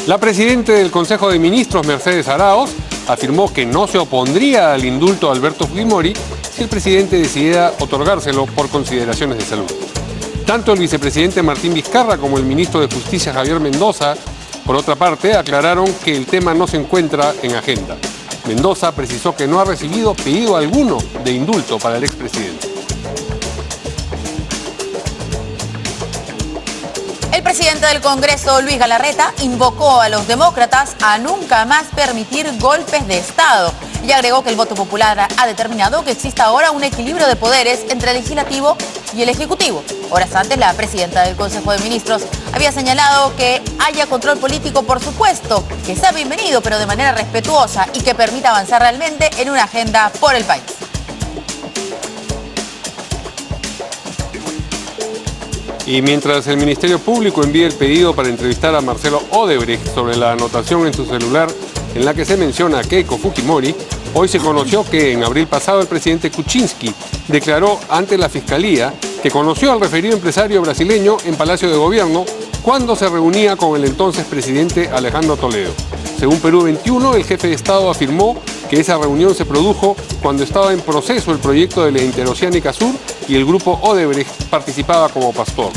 La presidenta del Consejo de Ministros, Mercedes Arauz, afirmó que no se opondría al indulto a Alberto Fujimori si el presidente decidiera otorgárselo por consideraciones de salud. Tanto el vicepresidente Martín Vizcarra como el ministro de Justicia Javier Mendoza, por otra parte, aclararon que el tema no se encuentra en agenda. Mendoza precisó que no ha recibido pedido alguno de indulto para el expresidente. El presidente del Congreso, Luis Galarreta, invocó a los demócratas a nunca más permitir golpes de Estado y agregó que el voto popular ha determinado que exista ahora un equilibrio de poderes entre el legislativo y el ejecutivo. Horas antes, la presidenta del Consejo de Ministros había señalado que haya control político, por supuesto, que sea bienvenido, pero de manera respetuosa y que permita avanzar realmente en una agenda por el país. Y mientras el Ministerio Público envía el pedido para entrevistar a Marcelo Odebrecht sobre la anotación en su celular en la que se menciona a Keiko Fujimori, hoy se conoció que en abril pasado el presidente Kuczynski declaró ante la Fiscalía que conoció al referido empresario brasileño en Palacio de Gobierno cuando se reunía con el entonces presidente Alejandro Toledo. Según Perú 21, el jefe de Estado afirmó que esa reunión se produjo cuando estaba en proceso el proyecto de la Interoceánica Sur y el grupo Odebrecht participaba como pastor.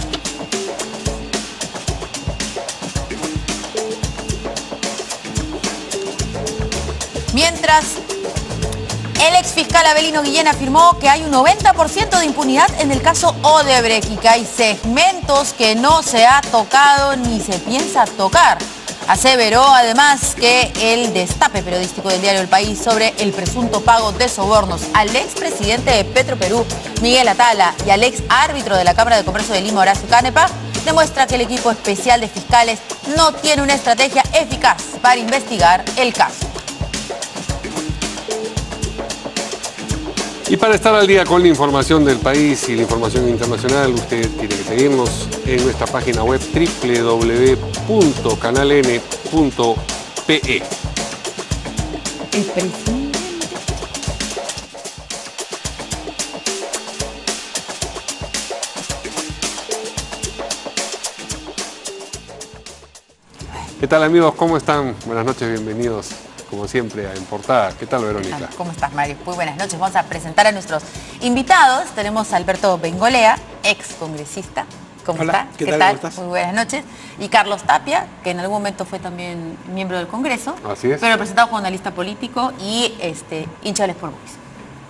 Mientras, el exfiscal Avelino Guillén afirmó que hay un 90% de impunidad en el caso Odebrecht y que hay segmentos que no se ha tocado ni se piensa tocar. Aseveró además que el destape periodístico del diario El País sobre el presunto pago de sobornos al expresidente de Petroperú, Miguel Atala, y al ex árbitro de la Cámara de Comercio de Lima, Horacio Canepa, demuestra que el equipo especial de fiscales no tiene una estrategia eficaz para investigar el caso. Y para estar al día con la información del país y la información internacional, usted tiene que seguirnos en nuestra página web www.canaln.pe. El presidente. ¿Qué tal, amigos? ¿Cómo están? Buenas noches, bienvenidos como siempre a En Portada. ¿Qué tal, Verónica? ¿Cómo estás, Mario? Muy buenas noches. Vamos a presentar a nuestros invitados. Tenemos a Alberto Bengolea, ex congresista. ¿Cómo Hola, está? ¿qué tal? ¿Cómo estás? Muy buenas noches. Y Carlos Tapia, que en algún momento fue también miembro del Congreso. Así es. Pero presentado como analista político y hincha del Sport Boys.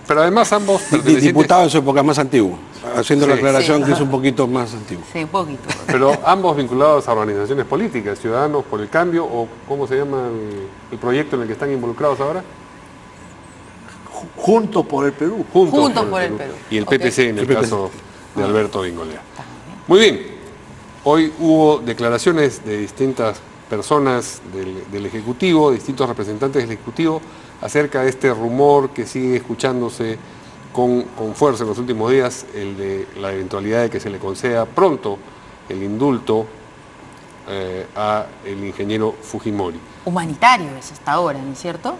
Pero además ambos pertenecientes... Diputado en su época más antiguo, haciendo la Sí. aclaración Sí. que es un poquito más antiguo. Sí, un poquito. Pero ambos vinculados a organizaciones políticas, Ciudadanos por el Cambio, o ¿cómo se llama el proyecto en el que están involucrados ahora? Juntos por el Perú. Juntos por el Perú. Y el Ok. PPC en el El PPC. caso de Alberto Bengolea. Muy bien. Hoy hubo declaraciones de distintas personas del Ejecutivo, distintos representantes del Ejecutivo, acerca de este rumor que sigue escuchándose con fuerza en los últimos días, el de la eventualidad de que se le conceda pronto el indulto a el ingeniero Fujimori. Humanitario es hasta ahora, ¿no es cierto?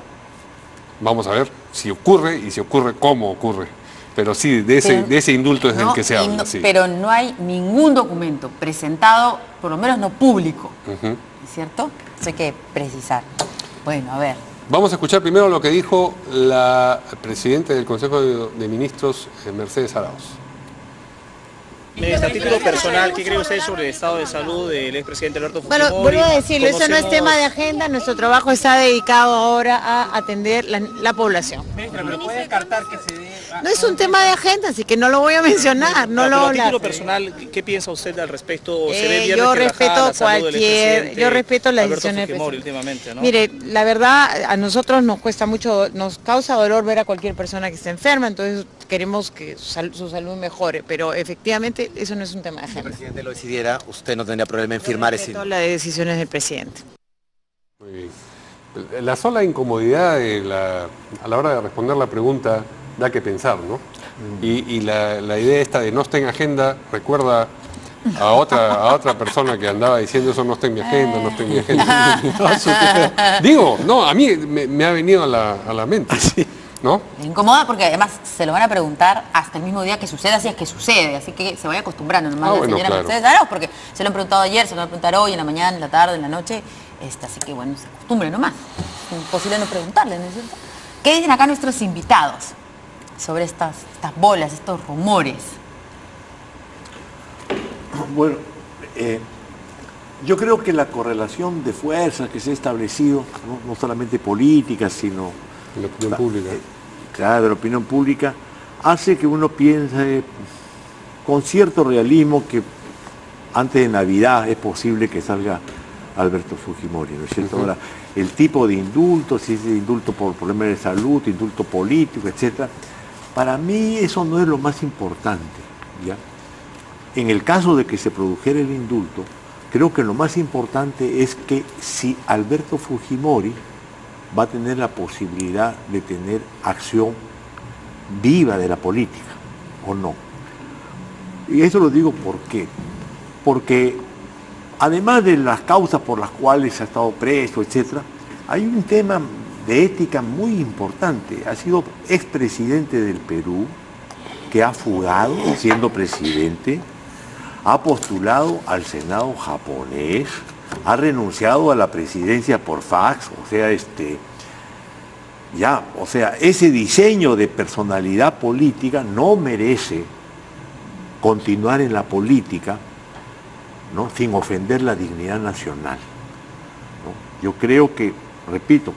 Vamos a ver si ocurre y si ocurre, cómo ocurre. Pero sí, de ese indulto es del que se habla. Sí. Pero no hay ningún documento presentado, por lo menos no público, Ujú. ¿es cierto? Eso hay que precisar. Bueno, a ver. Vamos a escuchar primero lo que dijo la presidenta del Consejo de Ministros, Mercedes Arauz. A título personal, ¿qué cree usted sobre el estado de salud del expresidente Alberto Fujimori? Bueno, vuelvo a decirlo, eso no es Conocemos- tema de agenda, nuestro trabajo está dedicado ahora a atender la población. Ministra, pero puede descartar que se dé... No es un tema de agenda, así que no lo voy a mencionar, no Pero lo a voy a título hablar. personal, ¿qué piensa usted al respecto? ¿Se ve bien Yo resquebrajada respeto la salud del expresidente yo respeto las Alberto decisiones del Fujimori presidente. últimamente, ¿no? Mire, la verdad, a nosotros nos cuesta mucho, nos causa dolor ver a cualquier persona que esté enferma, entonces queremos que su salud mejore, pero efectivamente eso no es un tema de Si el agenda. presidente lo decidiera, usted no tendría problema en firmar ese... Respeto las decisiones del presidente. Muy bien. La sola incomodidad a la hora de responder la pregunta da que pensar, ¿no? Y la idea esta de no está en agenda recuerda a otra persona que andaba diciendo eso no está en mi agenda, no está en mi agenda. Digo, no, a mí me ha venido a la mente, ¿no? Me incomoda porque además se lo van a preguntar hasta el mismo día que suceda, si es que sucede, así que se vaya acostumbrando nomás la bueno, señora claro. Mercedes Arauz, porque se lo han preguntado ayer, se lo van a preguntar hoy, en la mañana, en la tarde, en la noche, Así que bueno, se acostumbre nomás. Es imposible no preguntarle, ¿no es cierto? ¿Qué dicen acá nuestros invitados sobre estas bolas, estos rumores? Bueno, yo creo que la correlación de fuerzas que se ha establecido, no solamente política, sino En la opinión pública. Claro, de la opinión pública, hace que uno piense con cierto realismo que antes de Navidad es posible que salga Alberto Fujimori, ¿no es cierto? Ahora, el tipo de indulto, si es indulto por problemas de salud, indulto político, etc., para mí eso no es lo más importante, ¿ya? En el caso de que se produjera el indulto, creo que lo más importante es que si Alberto Fujimori va a tener la posibilidad de tener acción viva de la política, o no. Y eso lo digo ¿por qué? Porque además de las causas por las cuales ha estado preso, etc., hay un tema de ética muy importante. Ha sido expresidente del Perú, que ha fugado siendo presidente, ha postulado al Senado japonés, ha renunciado a la presidencia por fax, o sea, ese diseño de personalidad política no merece continuar en la política, ¿no?, sin ofender la dignidad nacional, ¿no? Yo creo que, repito,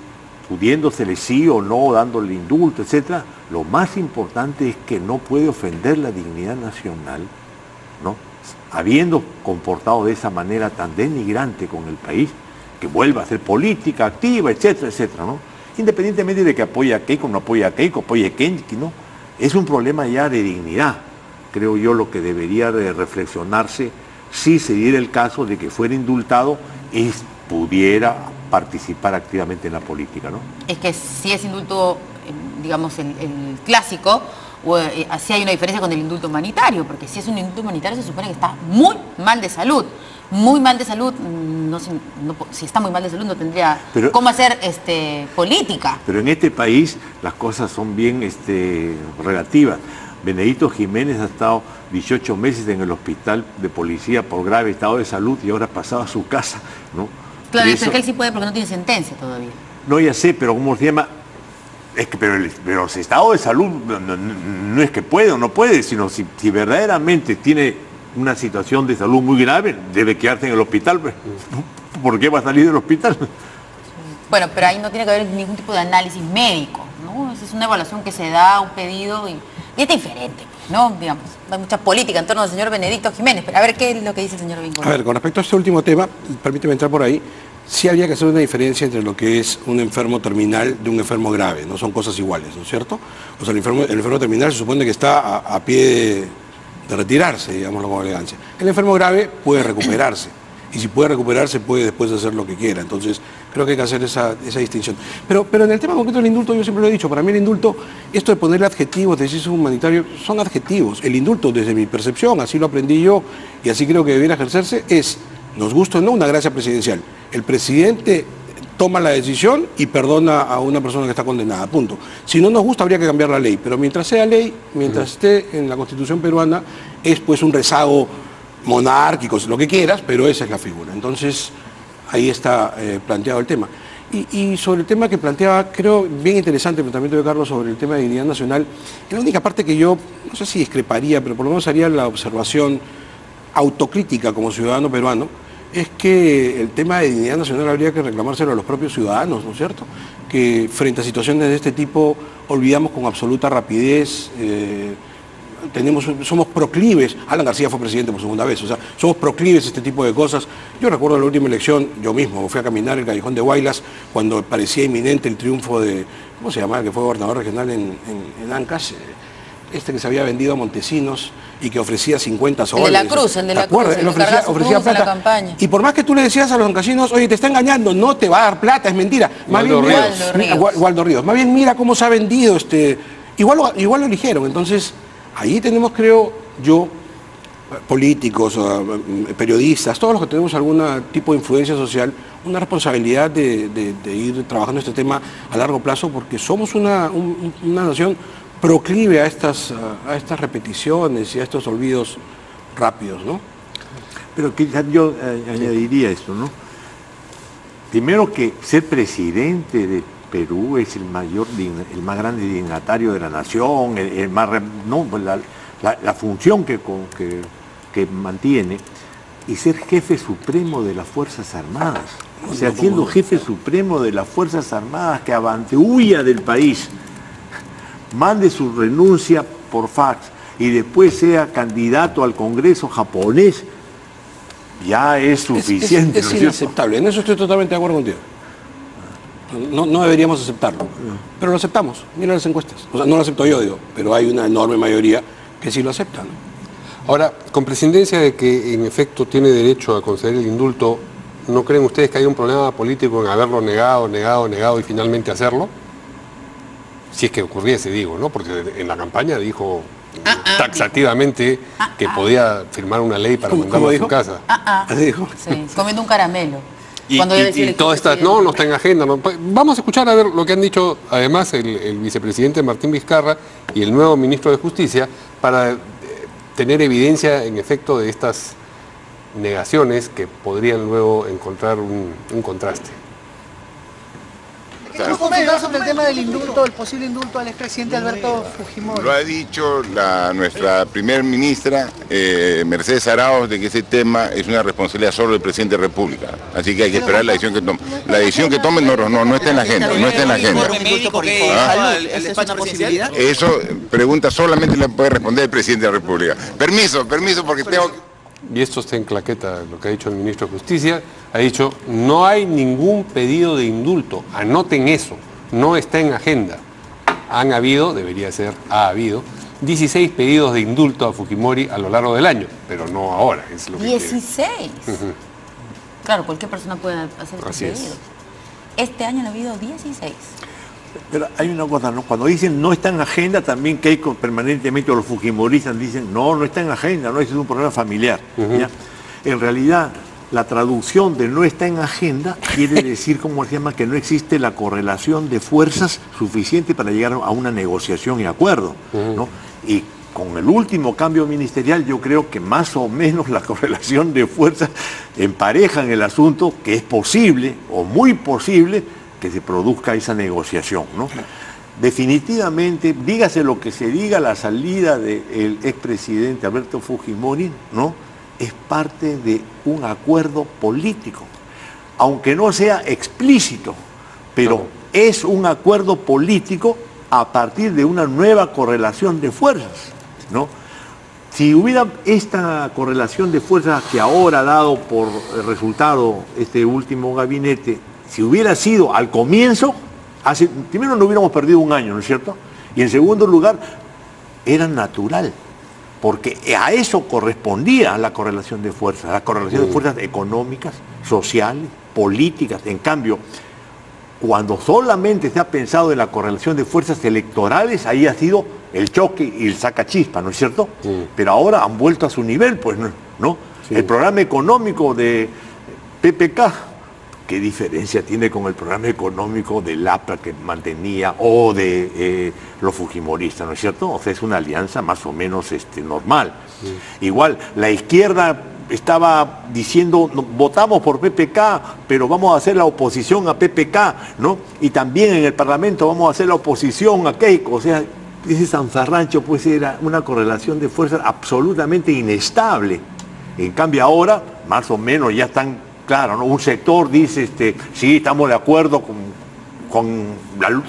pudiéndosele sí o no, dándole indulto, etc., lo más importante es que no puede ofender la dignidad nacional, ¿no?, habiendo comportado de esa manera tan denigrante con el país, que vuelva a hacer política activa, etcétera, etcétera, ¿no? Independientemente de que apoye a Keiko, no apoye a Keiko, apoye a Kenji, ¿no? Es un problema ya de dignidad, creo yo, lo que debería de reflexionarse si se diera el caso de que fuera indultado y pudiera participar activamente en la política, ¿no? Es que si es indulto, digamos, el clásico, así hay una diferencia con el indulto humanitario, porque si es un indulto humanitario se supone que está muy mal de salud. Muy mal de salud, si está muy mal de salud no tendría cómo hacer política. Pero en este país las cosas son bien relativas. Benedito Jiménez ha estado 18 meses en el hospital de policía por grave estado de salud y ahora ha pasado a su casa, ¿no? Claro, es que él sí puede porque no tiene sentencia todavía. No, ya sé, pero ¿cómo se llama? Es que, pero el estado de salud no es que puede o no puede, sino si verdaderamente tiene una situación de salud muy grave, debe quedarse en el hospital. ¿Por qué va a salir del hospital? Bueno, pero ahí no tiene que haber ningún tipo de análisis médico, ¿no? Esa es una evaluación que se da, un pedido, y es diferente, ¿no? Digamos, hay mucha política en torno al señor Benedicto Jiménez, pero a ver qué es lo que dice el señor Vincón. A ver, con respecto a este último tema, permíteme entrar por ahí. Sí habría que hacer una diferencia entre lo que es un enfermo terminal de un enfermo grave, no son cosas iguales, ¿no es cierto? O sea, el enfermo terminal se supone que está a pie de retirarse, digámoslo con elegancia. El enfermo grave puede recuperarse, y si puede recuperarse puede después hacer lo que quiera, entonces creo que hay que hacer esa distinción. Pero en el tema concreto del indulto, yo siempre lo he dicho, para mí el indulto, esto de ponerle adjetivos, de decir humanitario, son adjetivos. El indulto, desde mi percepción, así lo aprendí yo, y así creo que debiera ejercerse, es, nos gusta o no, una gracia presidencial. El presidente toma la decisión y perdona a una persona que está condenada, punto. Si no nos gusta habría que cambiar la ley, pero mientras sea ley, mientras esté en la Constitución peruana, es pues un rezago monárquico, lo que quieras, pero esa es la figura. Entonces, ahí está planteado el tema. Y sobre el tema que planteaba, creo bien interesante el planteamiento de Carlos sobre el tema de dignidad nacional, la única parte que yo, no sé si discreparía, pero por lo menos haría la observación autocrítica como ciudadano peruano, es que el tema de dignidad nacional habría que reclamárselo a los propios ciudadanos, ¿no es cierto? Que frente a situaciones de este tipo olvidamos con absoluta rapidez, somos proclives, Alan García fue presidente por segunda vez, o sea, somos proclives a este tipo de cosas. Yo recuerdo la última elección, yo mismo fui a caminar el Callejón de Huaylas cuando parecía inminente el triunfo de, ¿cómo se llama?, el que fue gobernador regional en Ancash, que se había vendido a Montesinos y que ofrecía 50 soles. El de la Cruz, Él ofrecía plata. Campaña. Y por más que tú le decías a los ancasinos, oye, te está engañando, no te va a dar plata, es mentira. Waldo Ríos. Más bien mira cómo se ha vendido, igual lo eligieron. Entonces, ahí tenemos, creo yo, políticos, periodistas, todos los que tenemos algún tipo de influencia social, una responsabilidad de ir trabajando este tema a largo plazo, porque somos una nación proclive a estas repeticiones y a estos olvidos rápidos, ¿no? Pero quizás yo añadiría esto, ¿no? Primero que ser presidente de Perú es el más grande dignatario de la nación, la función que mantiene, y ser jefe supremo de las Fuerzas Armadas. O sea, siendo jefe supremo de las Fuerzas Armadas, que huya del país, mande su renuncia por fax y después sea candidato al Congreso japonés, ya es suficiente. Es inaceptable, en eso estoy totalmente de acuerdo contigo. No deberíamos aceptarlo, pero lo aceptamos, mira las encuestas. O sea, no lo acepto yo, digo, pero hay una enorme mayoría que sí lo acepta, ¿no? Ahora, con prescindencia de que en efecto tiene derecho a conceder el indulto, ¿no creen ustedes que hay un problema político en haberlo negado y finalmente hacerlo? Si es que ocurriese, digo, ¿no? Porque en la campaña dijo taxativamente que podía firmar una ley para mandarlo a su casa. Así dijo. Sí, comiendo un caramelo. Y toda esta, no está en agenda. No. Vamos a escuchar a ver lo que han dicho además el vicepresidente Martín Vizcarra y el nuevo ministro de Justicia para tener evidencia en efecto de estas negaciones que podrían luego encontrar un contraste. ¿Qué nos consultar sobre el tema del indulto, el posible indulto al expresidente Alberto Fujimori? Lo ha dicho nuestra primer ministra, Mercedes Arauz, de que ese tema es una responsabilidad solo del presidente de la República. Así que hay que esperar la decisión que tome. La decisión que tome no está en la agenda, no está en la agenda. ¿Es una posibilidad? Eso, pregunta solamente le puede responder el presidente de la República. Permiso, porque tengo... Y esto está en claqueta, lo que ha dicho el ministro de Justicia, ha dicho, no hay ningún pedido de indulto, anoten eso, no está en agenda. Han habido, ha habido, 16 pedidos de indulto a Fujimori a lo largo del año, pero no ahora, es lo que 16. Claro, cualquier persona puede hacer este pedido. Este año han habido 16. Pero hay una cosa, ¿no? Cuando dicen no está en agenda, también Keiko permanentemente, o los fujimoristas dicen no está en agenda, no, ese es un problema familiar. ¿Ya? En realidad, la traducción de no está en agenda quiere decir, como se llama, que no existe la correlación de fuerzas suficiente para llegar a una negociación y acuerdo, ¿no? Y con el último cambio ministerial yo creo que más o menos la correlación de fuerzas emparejan el asunto, que es posible, o muy posible, que se produzca esa negociación, ¿no? Definitivamente, dígase lo que se diga, la salida del expresidente Alberto Fujimori, ¿no?, es parte de un acuerdo político, aunque no sea explícito, pero es un acuerdo político a partir de una nueva correlación de fuerzas, ¿no? Si hubiera esta correlación de fuerzas que ahora ha dado por resultado este último gabinete, si hubiera sido al comienzo, primero no hubiéramos perdido un año, ¿no es cierto? Y en segundo lugar, era natural, porque a eso correspondía la correlación de fuerzas, la correlación de fuerzas económicas, sociales, políticas. En cambio, cuando solamente se ha pensado en la correlación de fuerzas electorales, ahí ha sido el choque y el sacachispa, ¿no es cierto? Pero ahora han vuelto a su nivel, pues, ¿no? El programa económico de PPK, ¿qué diferencia tiene con el programa económico del APRA que mantenía o de los fujimoristas, ¿no es cierto? O sea, es una alianza más o menos normal. Igual, la izquierda estaba diciendo, votamos por PPK, pero vamos a hacer la oposición a PPK, ¿no? Y también en el Parlamento vamos a hacer la oposición a Keiko. O sea, ese zafarrancho pues era una correlación de fuerzas absolutamente inestable. En cambio ahora, más o menos ya están... Claro, ¿no? Un sector dice, sí, estamos de acuerdo con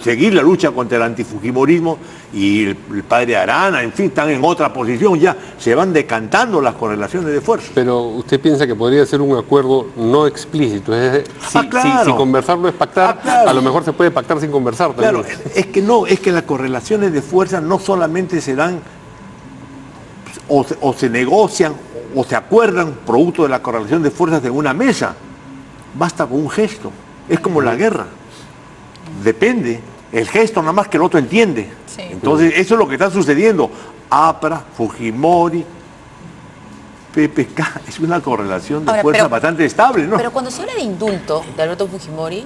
seguir la lucha contra el antifujimorismo, y el padre Arana, en fin, están en otra posición, ya se van decantando las correlaciones de fuerza. Pero usted piensa que podría ser un acuerdo no explícito, es decir, si conversarlo es pactar, a lo mejor se puede pactar sin conversar también. Claro, es que las correlaciones de fuerza no solamente se dan o se negocian o se acuerdan producto de la correlación de fuerzas en una mesa. Basta con un gesto. Es como la guerra. Depende. El gesto nada más que el otro entiende. Sí. Entonces, eso es lo que está sucediendo. APRA, Fujimori, PPK, es una correlación de fuerzas bastante estable, ¿no? Pero cuando se habla de indulto de Alberto Fujimori,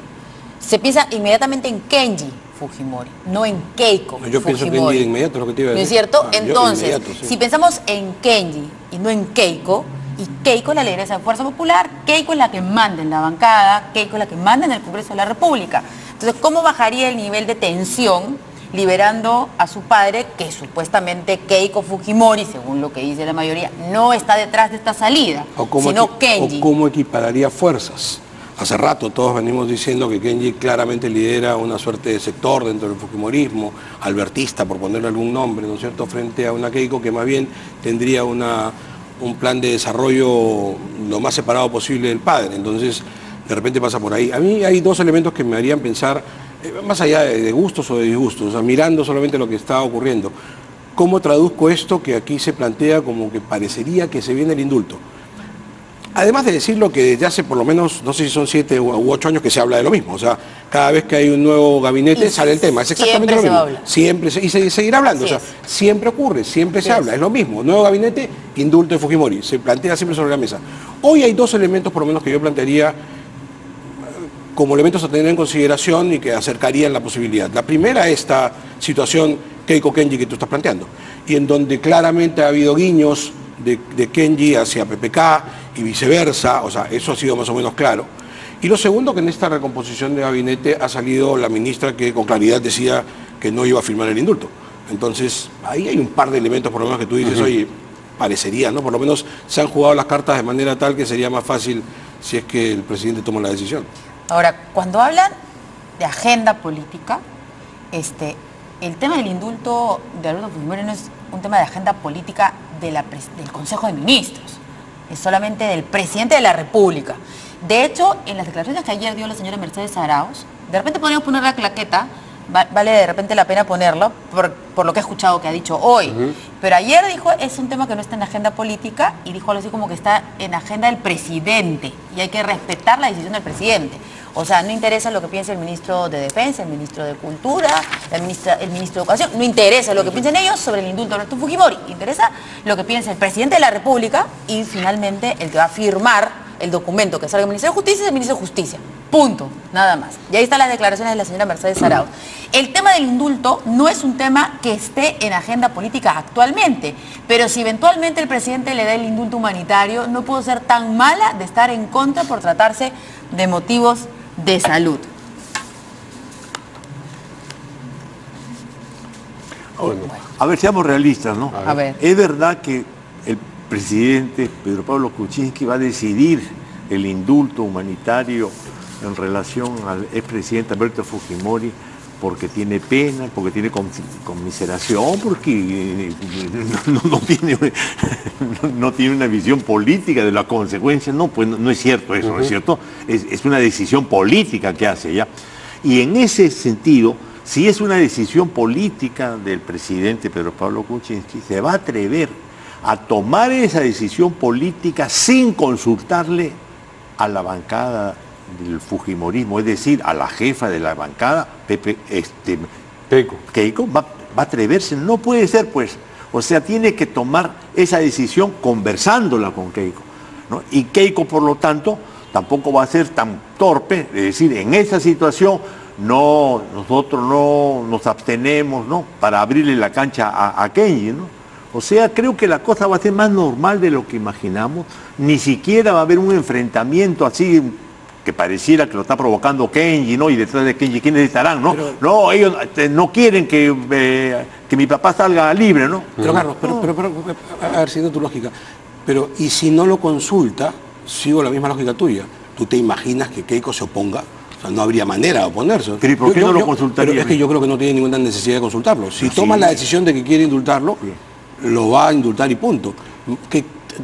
se piensa inmediatamente en Kenji Fujimori, no en Keiko Yo pienso que de inmediato es lo que te iba a decir. ¿No es cierto? Entonces, si pensamos en Kenji y no en Keiko, Y Keiko es la lideresa de Fuerza Popular, Keiko es la que manda en la bancada, Keiko es la que manda en el Congreso de la República. Entonces, ¿cómo bajaría el nivel de tensión liberando a su padre, que supuestamente Keiko Fujimori, según lo que dice la mayoría, no está detrás de esta salida, sino Kenji? ¿O cómo equipararía fuerzas? Hace rato todos venimos diciendo que Kenji claramente lidera una suerte de sector dentro del fujimorismo, albertista, por ponerle algún nombre, ¿no es cierto?, frente a una Keiko que más bien tendría un plan de desarrollo lo más separado posible del padre. Entonces, de repente pasa por ahí. A mí hay dos elementos que me harían pensar, más allá de gustos o de disgustos, o sea, mirando solamente lo que está ocurriendo. ¿Cómo traduzco esto que aquí se plantea como que parecería que se viene el indulto? Además de decirlo que desde hace por lo menos, no sé si son 7 u 8 años que se habla de lo mismo. O sea, cada vez que hay un nuevo gabinete sale el tema. Es exactamente lo mismo. Siempre y se seguirá hablando. O sea, siempre ocurre, siempre se habla. Es lo mismo. Nuevo gabinete, indulto de Fujimori. Se plantea siempre sobre la mesa. Hoy hay dos elementos por lo menos que yo plantearía como elementos a tener en consideración y que acercarían la posibilidad. La primera, esta situación Keiko-Kenji que tú estás planteando. Y en donde claramente ha habido guiños de Kenji hacia PPK y viceversa, o sea, eso ha sido más o menos claro. Y lo segundo, que en esta recomposición de gabinete ha salido la ministra que con claridad decía que no iba a firmar el indulto. Entonces, ahí hay un par de elementos por lo menos que tú dices, oye, parecería, ¿no? Por lo menos se han jugado las cartas de manera tal que sería más fácil si es que el presidente toma la decisión. Ahora, cuando hablan de agenda política, el tema del indulto de Alberto Fujimori no es un tema de agenda política del Consejo de Ministros, es solamente del presidente de la República. De hecho, en las declaraciones que ayer dio la señora Mercedes Arauz, de repente podríamos poner la claqueta, vale de repente la pena ponerlo, por lo que he escuchado que ha dicho hoy. Pero ayer dijo, es un tema que no está en la agenda política, y dijo algo así como que está en la agenda del presidente, y hay que respetar la decisión del presidente. O sea, no interesa lo que piense el ministro de Defensa, el ministro de Cultura, el ministro de Educación, no interesa lo que piensen ellos sobre el indulto de Alberto Fujimori, interesa lo que piense el presidente de la República y finalmente el que va a firmar el documento que salga del Ministerio de Justicia es el ministro de Justicia. Punto, nada más. Y ahí están las declaraciones de la señora Mercedes Arauz. El tema del indulto no es un tema que esté en agenda política actualmente, pero si eventualmente el presidente le da el indulto humanitario, no puedo ser tan mala de estar en contra por tratarse de motivos de salud. A ver, seamos realistas, ¿no? A ver. Es verdad que el presidente Pedro Pablo Kuczynski va a decidir el indulto humanitario en relación al expresidente Alberto Fujimori porque tiene pena, porque tiene conmiseración, porque no tiene una visión política de la consecuencia. No, pues no es cierto eso, ¿no es cierto? Es una decisión política que hace ya. Y en ese sentido, si es una decisión política del presidente Pedro Pablo Kuczynski, se va a atrever a tomar esa decisión política sin consultarle a la bancada del fujimorismo, es decir, a la jefa de la bancada, Keiko, va a atreverse, no puede ser pues, o sea, tiene que tomar esa decisión conversándola con Keiko, ¿no? Y Keiko, por lo tanto, tampoco va a ser tan torpe de decir, en esa situación, nosotros no nos abstenemos, ¿no?, para abrirle la cancha a Kenji, ¿no? O sea, creo que la cosa va a ser más normal de lo que imaginamos, ni siquiera va a haber un enfrentamiento así que pareciera que lo está provocando Kenji, ¿no? Y detrás de Kenji, ¿quiénes estarán, no? Pero, no, ellos no quieren que mi papá salga libre, ¿no? Pero Carlos, a ver, siendo tu lógica, pero ¿y si no lo consulta? Sigo la misma lógica tuya. ¿Tú te imaginas que Keiko se oponga? O sea, no habría manera de oponerse. Pero ¿y por qué no lo consultaría? Pero es que yo creo que no tiene ninguna necesidad de consultarlo. Si toma la decisión de que quiere indultarlo, lo va a indultar y punto.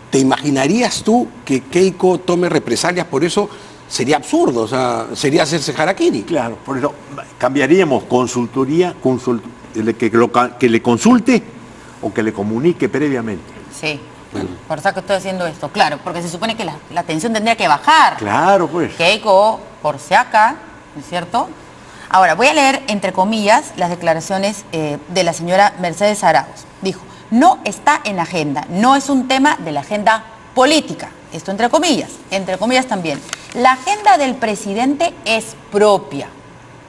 ¿Te imaginarías tú que Keiko tome represalias por eso? Sería absurdo, o sea, sería hacerse harakiri. Claro, por eso cambiaríamos consultoría, que le consulte o que le comunique previamente. Sí, por eso que estoy haciendo esto, claro, porque se supone que la tensión tendría que bajar. Claro, pues. Keiko, por si acá, ¿no es cierto? Ahora, voy a leer, entre comillas, las declaraciones de la señora Mercedes Arauz. Dijo, no está en la agenda, no es un tema de la agenda política. Esto entre comillas también. La agenda del presidente es propia.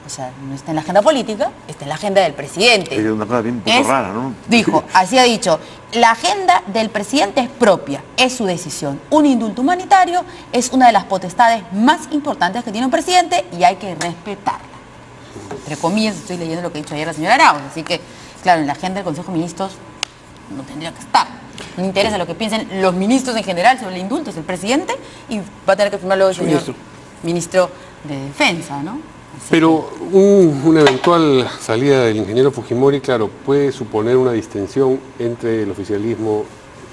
O sea, no está en la agenda política, está en la agenda del presidente. Es una cosa bien un poco rara, ¿no? Dijo, así ha dicho, la agenda del presidente es propia, es su decisión. Un indulto humanitario es una de las potestades más importantes que tiene un presidente y hay que respetarla. Entre comillas, estoy leyendo lo que ha dicho ayer la señora Arauz, así que, claro, en la agenda del Consejo de Ministros no tendría que estar. No interesa lo que piensen los ministros en general sobre el indulto, es el presidente y va a tener que firmarlo el señor ministro de Defensa, ¿no? Pero una eventual salida del ingeniero Fujimori, claro, puede suponer una distensión entre el oficialismo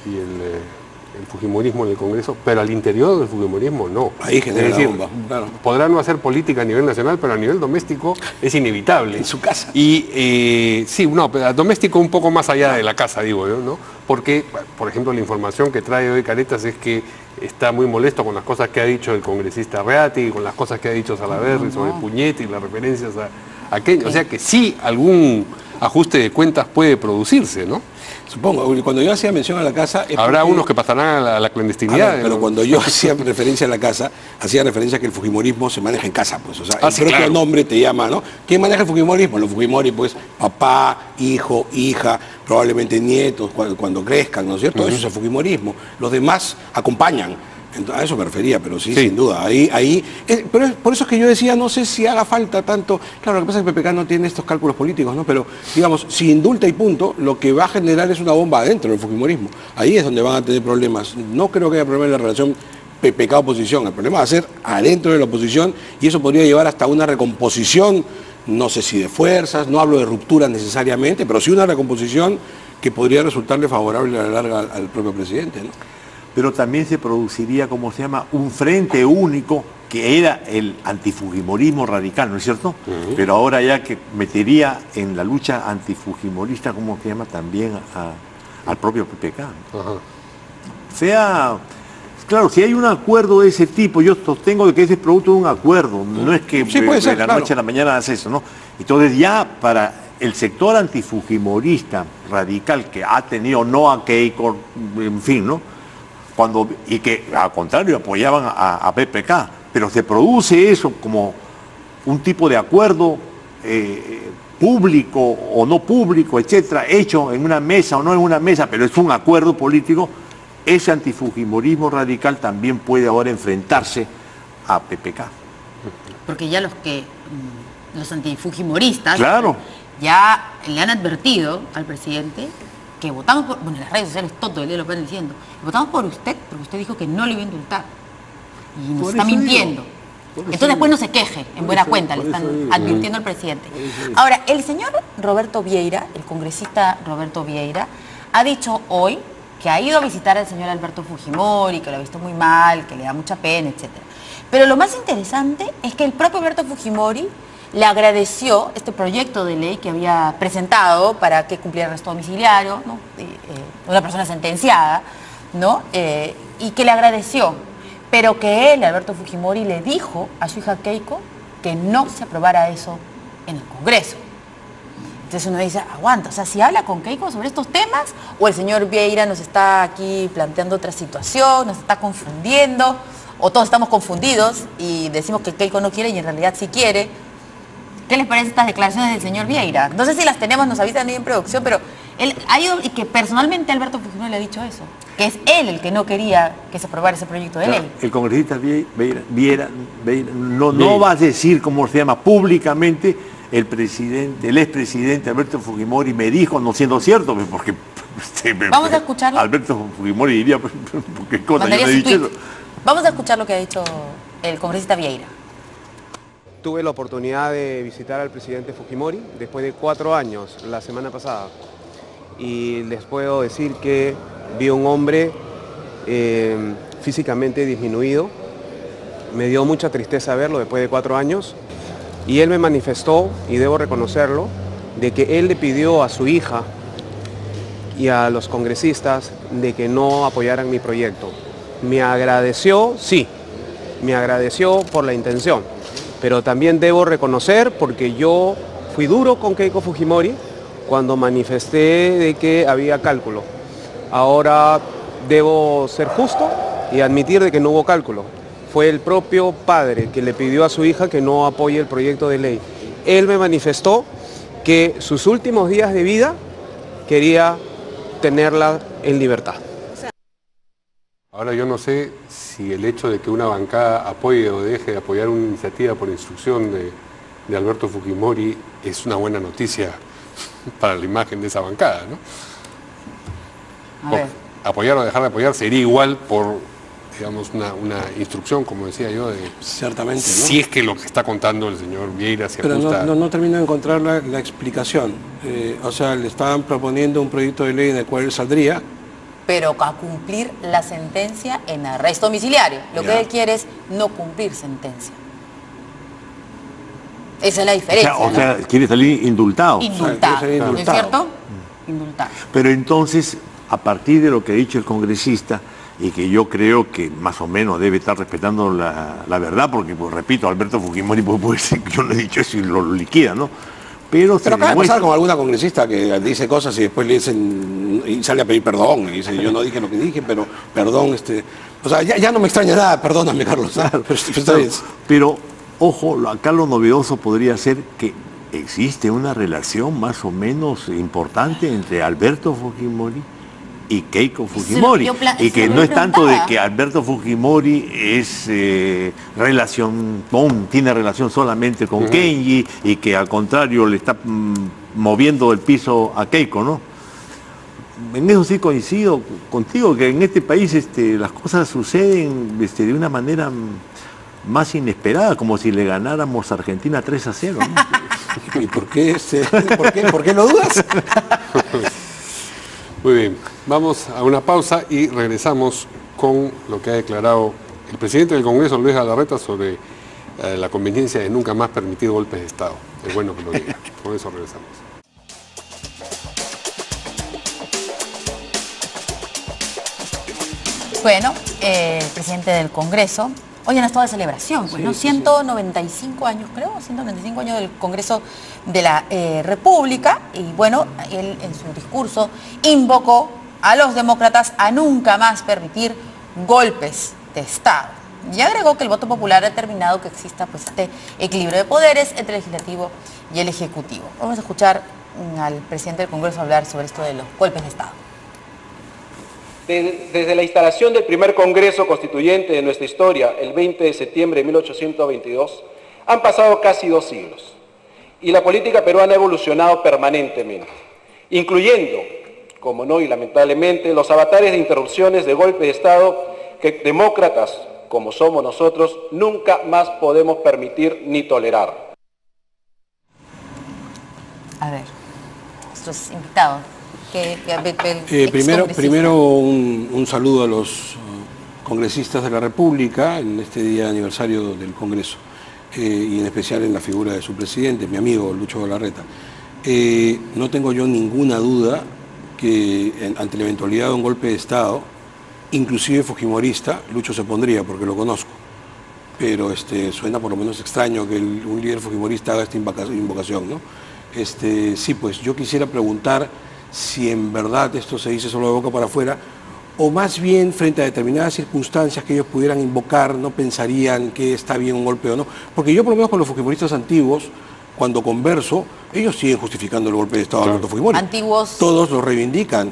y el fujimorismo en el Congreso, pero al interior del fujimorismo no. Ahí genera la bomba, claro. Podrá no hacer política a nivel nacional, pero a nivel doméstico es inevitable. En su casa. Y sí, no, pero doméstico un poco más allá de la casa, digo yo, ¿no? Porque, por ejemplo, la información que trae hoy Caretas es que está muy molesto con las cosas que ha dicho el congresista Reati, con las cosas que ha dicho Salaverry sobre Puñete y las referencias a Kenia. O sea que sí, algún ajuste de cuentas puede producirse, ¿no? Supongo, cuando yo hacía mención a la casa... Habrá unos que pasarán a la clandestinidad. Ver, pero cuando yo hacía referencia a la casa, hacía referencia a que el fujimorismo se maneja en casa, pues. O sea, el propio nombre te llama, ¿no? ¿Quién maneja el fujimorismo? Los fujimori, pues, papá, hijo, hija, probablemente nietos, cuando crezcan, ¿no es cierto? Eso es el fujimorismo. Los demás acompañan. A eso me refería, pero sí, sin duda. Pero por eso es que yo decía, no sé si haga falta tanto. Claro, lo que pasa es que PPK no tiene estos cálculos políticos, ¿no? Pero, digamos, si indulta y punto, lo que va a generar es una bomba adentro del fujimorismo. Ahí es donde van a tener problemas. No creo que haya problema en la relación PPK-oposición. El problema va a ser adentro de la oposición y eso podría llevar hasta una recomposición, no sé si de fuerzas, no hablo de ruptura necesariamente, pero sí una recomposición que podría resultarle favorable a la larga al propio presidente, ¿no? Pero también se produciría, como se llama, un frente único que era el antifujimorismo radical, ¿no es cierto? Pero ahora ya que metería en la lucha antifujimorista, como se llama, también al propio PPK. O sea, claro, si hay un acuerdo de ese tipo, yo sostengo de que ese es producto de un acuerdo, no es que de la noche a la mañana hace eso, ¿no? Entonces ya para el sector antifujimorista radical que ha tenido no a Keiko, en fin, ¿no? Y que al contrario apoyaban a PPK, pero se produce eso como un tipo de acuerdo público o no público, etcétera, hecho en una mesa o no en una mesa, pero es un acuerdo político. Ese antifujimorismo radical también puede ahora enfrentarse a PPK. Porque ya los antifujimoristas ya le han advertido al presidente que votamos por, bueno, en las redes sociales todo el día lo van diciendo, votamos por usted porque usted dijo que no le iba a indultar y nos está mintiendo. Entonces después no se queje, en buena cuenta, le están advirtiendo al presidente. Ahora, el señor Roberto Vieira, el congresista Roberto Vieira, ha dicho hoy que ha ido a visitar al señor Alberto Fujimori, que lo ha visto muy mal, que le da mucha pena, etc. Pero lo más interesante es que el propio Alberto Fujimori le agradeció este proyecto de ley que había presentado para que cumpliera arresto domiciliario, ¿no? Una persona sentenciada, ¿no? Y que le agradeció, pero que él, Alberto Fujimori, le dijo a su hija Keiko que no se aprobara eso en el Congreso. Entonces uno dice, aguanta, o sea, si habla con Keiko sobre estos temas, o el señor Vieira nos está aquí planteando otra situación, nos está confundiendo, o todos estamos confundidos y decimos que Keiko no quiere y en realidad sí quiere. ¿Qué les parecen estas declaraciones del señor Vieira? No sé si las tenemos, nos avisan ahí en producción, pero él ha ido y que personalmente Alberto Fujimori le ha dicho eso, que es él el que no quería que se aprobara ese proyecto de ley. El congresista Vieira no va a decir, como se llama, públicamente, el expresidente Alberto Fujimori me dijo, no siendo cierto, porque... Vamos a escucharlo. Alberto Fujimori diría, ¿qué cosa? Yo no he dicho eso. Vamos a escuchar lo que ha dicho el congresista Vieira. Tuve la oportunidad de visitar al presidente Fujimori después de 4 años, la semana pasada. Y les puedo decir que vi un hombre físicamente disminuido. Me dio mucha tristeza verlo después de 4 años. Y él me manifestó, y debo reconocerlo, de que él le pidió a su hija y a los congresistas de que no apoyaran mi proyecto. Me agradeció, sí, me agradeció por la intención. Pero también debo reconocer, porque yo fui duro con Keiko Fujimori cuando manifesté de que había cálculo. Ahora debo ser justo y admitir de que no hubo cálculo. Fue el propio padre que le pidió a su hija que no apoye el proyecto de ley. Él me manifestó que sus últimos días de vida quería tenerla en libertad. Ahora yo no sé si el hecho de que una bancada apoye o deje de apoyar una iniciativa por instrucción de Alberto Fujimori es una buena noticia para la imagen de esa bancada, ¿no? Apoyar o dejar de apoyar sería igual por, digamos, una instrucción, como decía yo, de ciertamente, ¿no? Si es que lo que está contando el señor Vieira se pero ajusta... no termino de encontrar la explicación. O sea, le estaban proponiendo un proyecto de ley en el cual él saldría, pero a cumplir la sentencia en arresto domiciliario. Lo que él quiere es no cumplir sentencia. Esa es la diferencia. O sea, quiere salir indultado. Indultado, ¿no es cierto? Indultado. Pero entonces, a partir de lo que ha dicho el congresista, y que yo creo que más o menos debe estar respetando la verdad, porque, pues, repito, Alberto Fujimori puede decir que yo le he dicho eso y lo liquida, ¿no? Pero acaba de pasar con alguna congresista que dice cosas y después le dicen y sale a pedir perdón y dice yo no dije lo que dije, pero perdón, o sea, ya no me extraña nada, perdóname, Carlos. Claro, pero ojo, acá lo novedoso podría ser que existe una relación más o menos importante entre Alberto Fujimori y Keiko Fujimori, y que no es tanto de que Alberto Fujimori es tiene relación solamente con Kenji, y que al contrario le está moviendo el piso a Keiko, ¿no? En eso sí coincido contigo, que en este país las cosas suceden de una manera más inesperada, como si le ganáramos a Argentina 3-0, ¿no? ¿Y por qué lo dudas? Muy bien, vamos a una pausa y regresamos con lo que ha declarado el presidente del Congreso, Luis Galarreta, sobre la conveniencia de nunca más permitir golpes de Estado. Es bueno que lo diga. Con eso regresamos. Bueno, el presidente del Congreso, hoy han estado de celebración, pues, ¿no? 195 años, creo, 195 años del Congreso de la República, y bueno, él en su discurso invocó a los demócratas a nunca más permitir golpes de Estado. Y agregó que el voto popular ha determinado que exista, pues, este equilibrio de poderes entre el legislativo y el ejecutivo. Vamos a escuchar al presidente del Congreso hablar sobre esto de los golpes de Estado. Desde la instalación del primer Congreso Constituyente de nuestra historia, el 20 de septiembre de 1822, han pasado casi 2 siglos y la política peruana ha evolucionado permanentemente, incluyendo, como no y lamentablemente, los avatares de interrupciones de golpe de Estado que demócratas, como somos nosotros, nunca más podemos permitir ni tolerar. A ver, estos invitados. Primero un saludo a los congresistas de la República en este día de aniversario del Congreso, y en especial en la figura de su presidente, mi amigo Lucho Galarreta. No tengo yo ninguna duda que ante la eventualidad de un golpe de Estado, inclusive fujimorista, Lucho se pondría, porque lo conozco. Pero suena por lo menos extraño que un líder fujimorista haga esta invocación, ¿no? Sí, pues yo quisiera preguntar si en verdad esto se dice solo de boca para afuera, o más bien frente a determinadas circunstancias que ellos pudieran invocar, no pensarían que está bien un golpe o no. Porque yo por lo menos con los fujimoristas antiguos, cuando converso, ellos siguen justificando el golpe de Estado de Alberto Fujimori. Antiguos. Todos lo reivindican.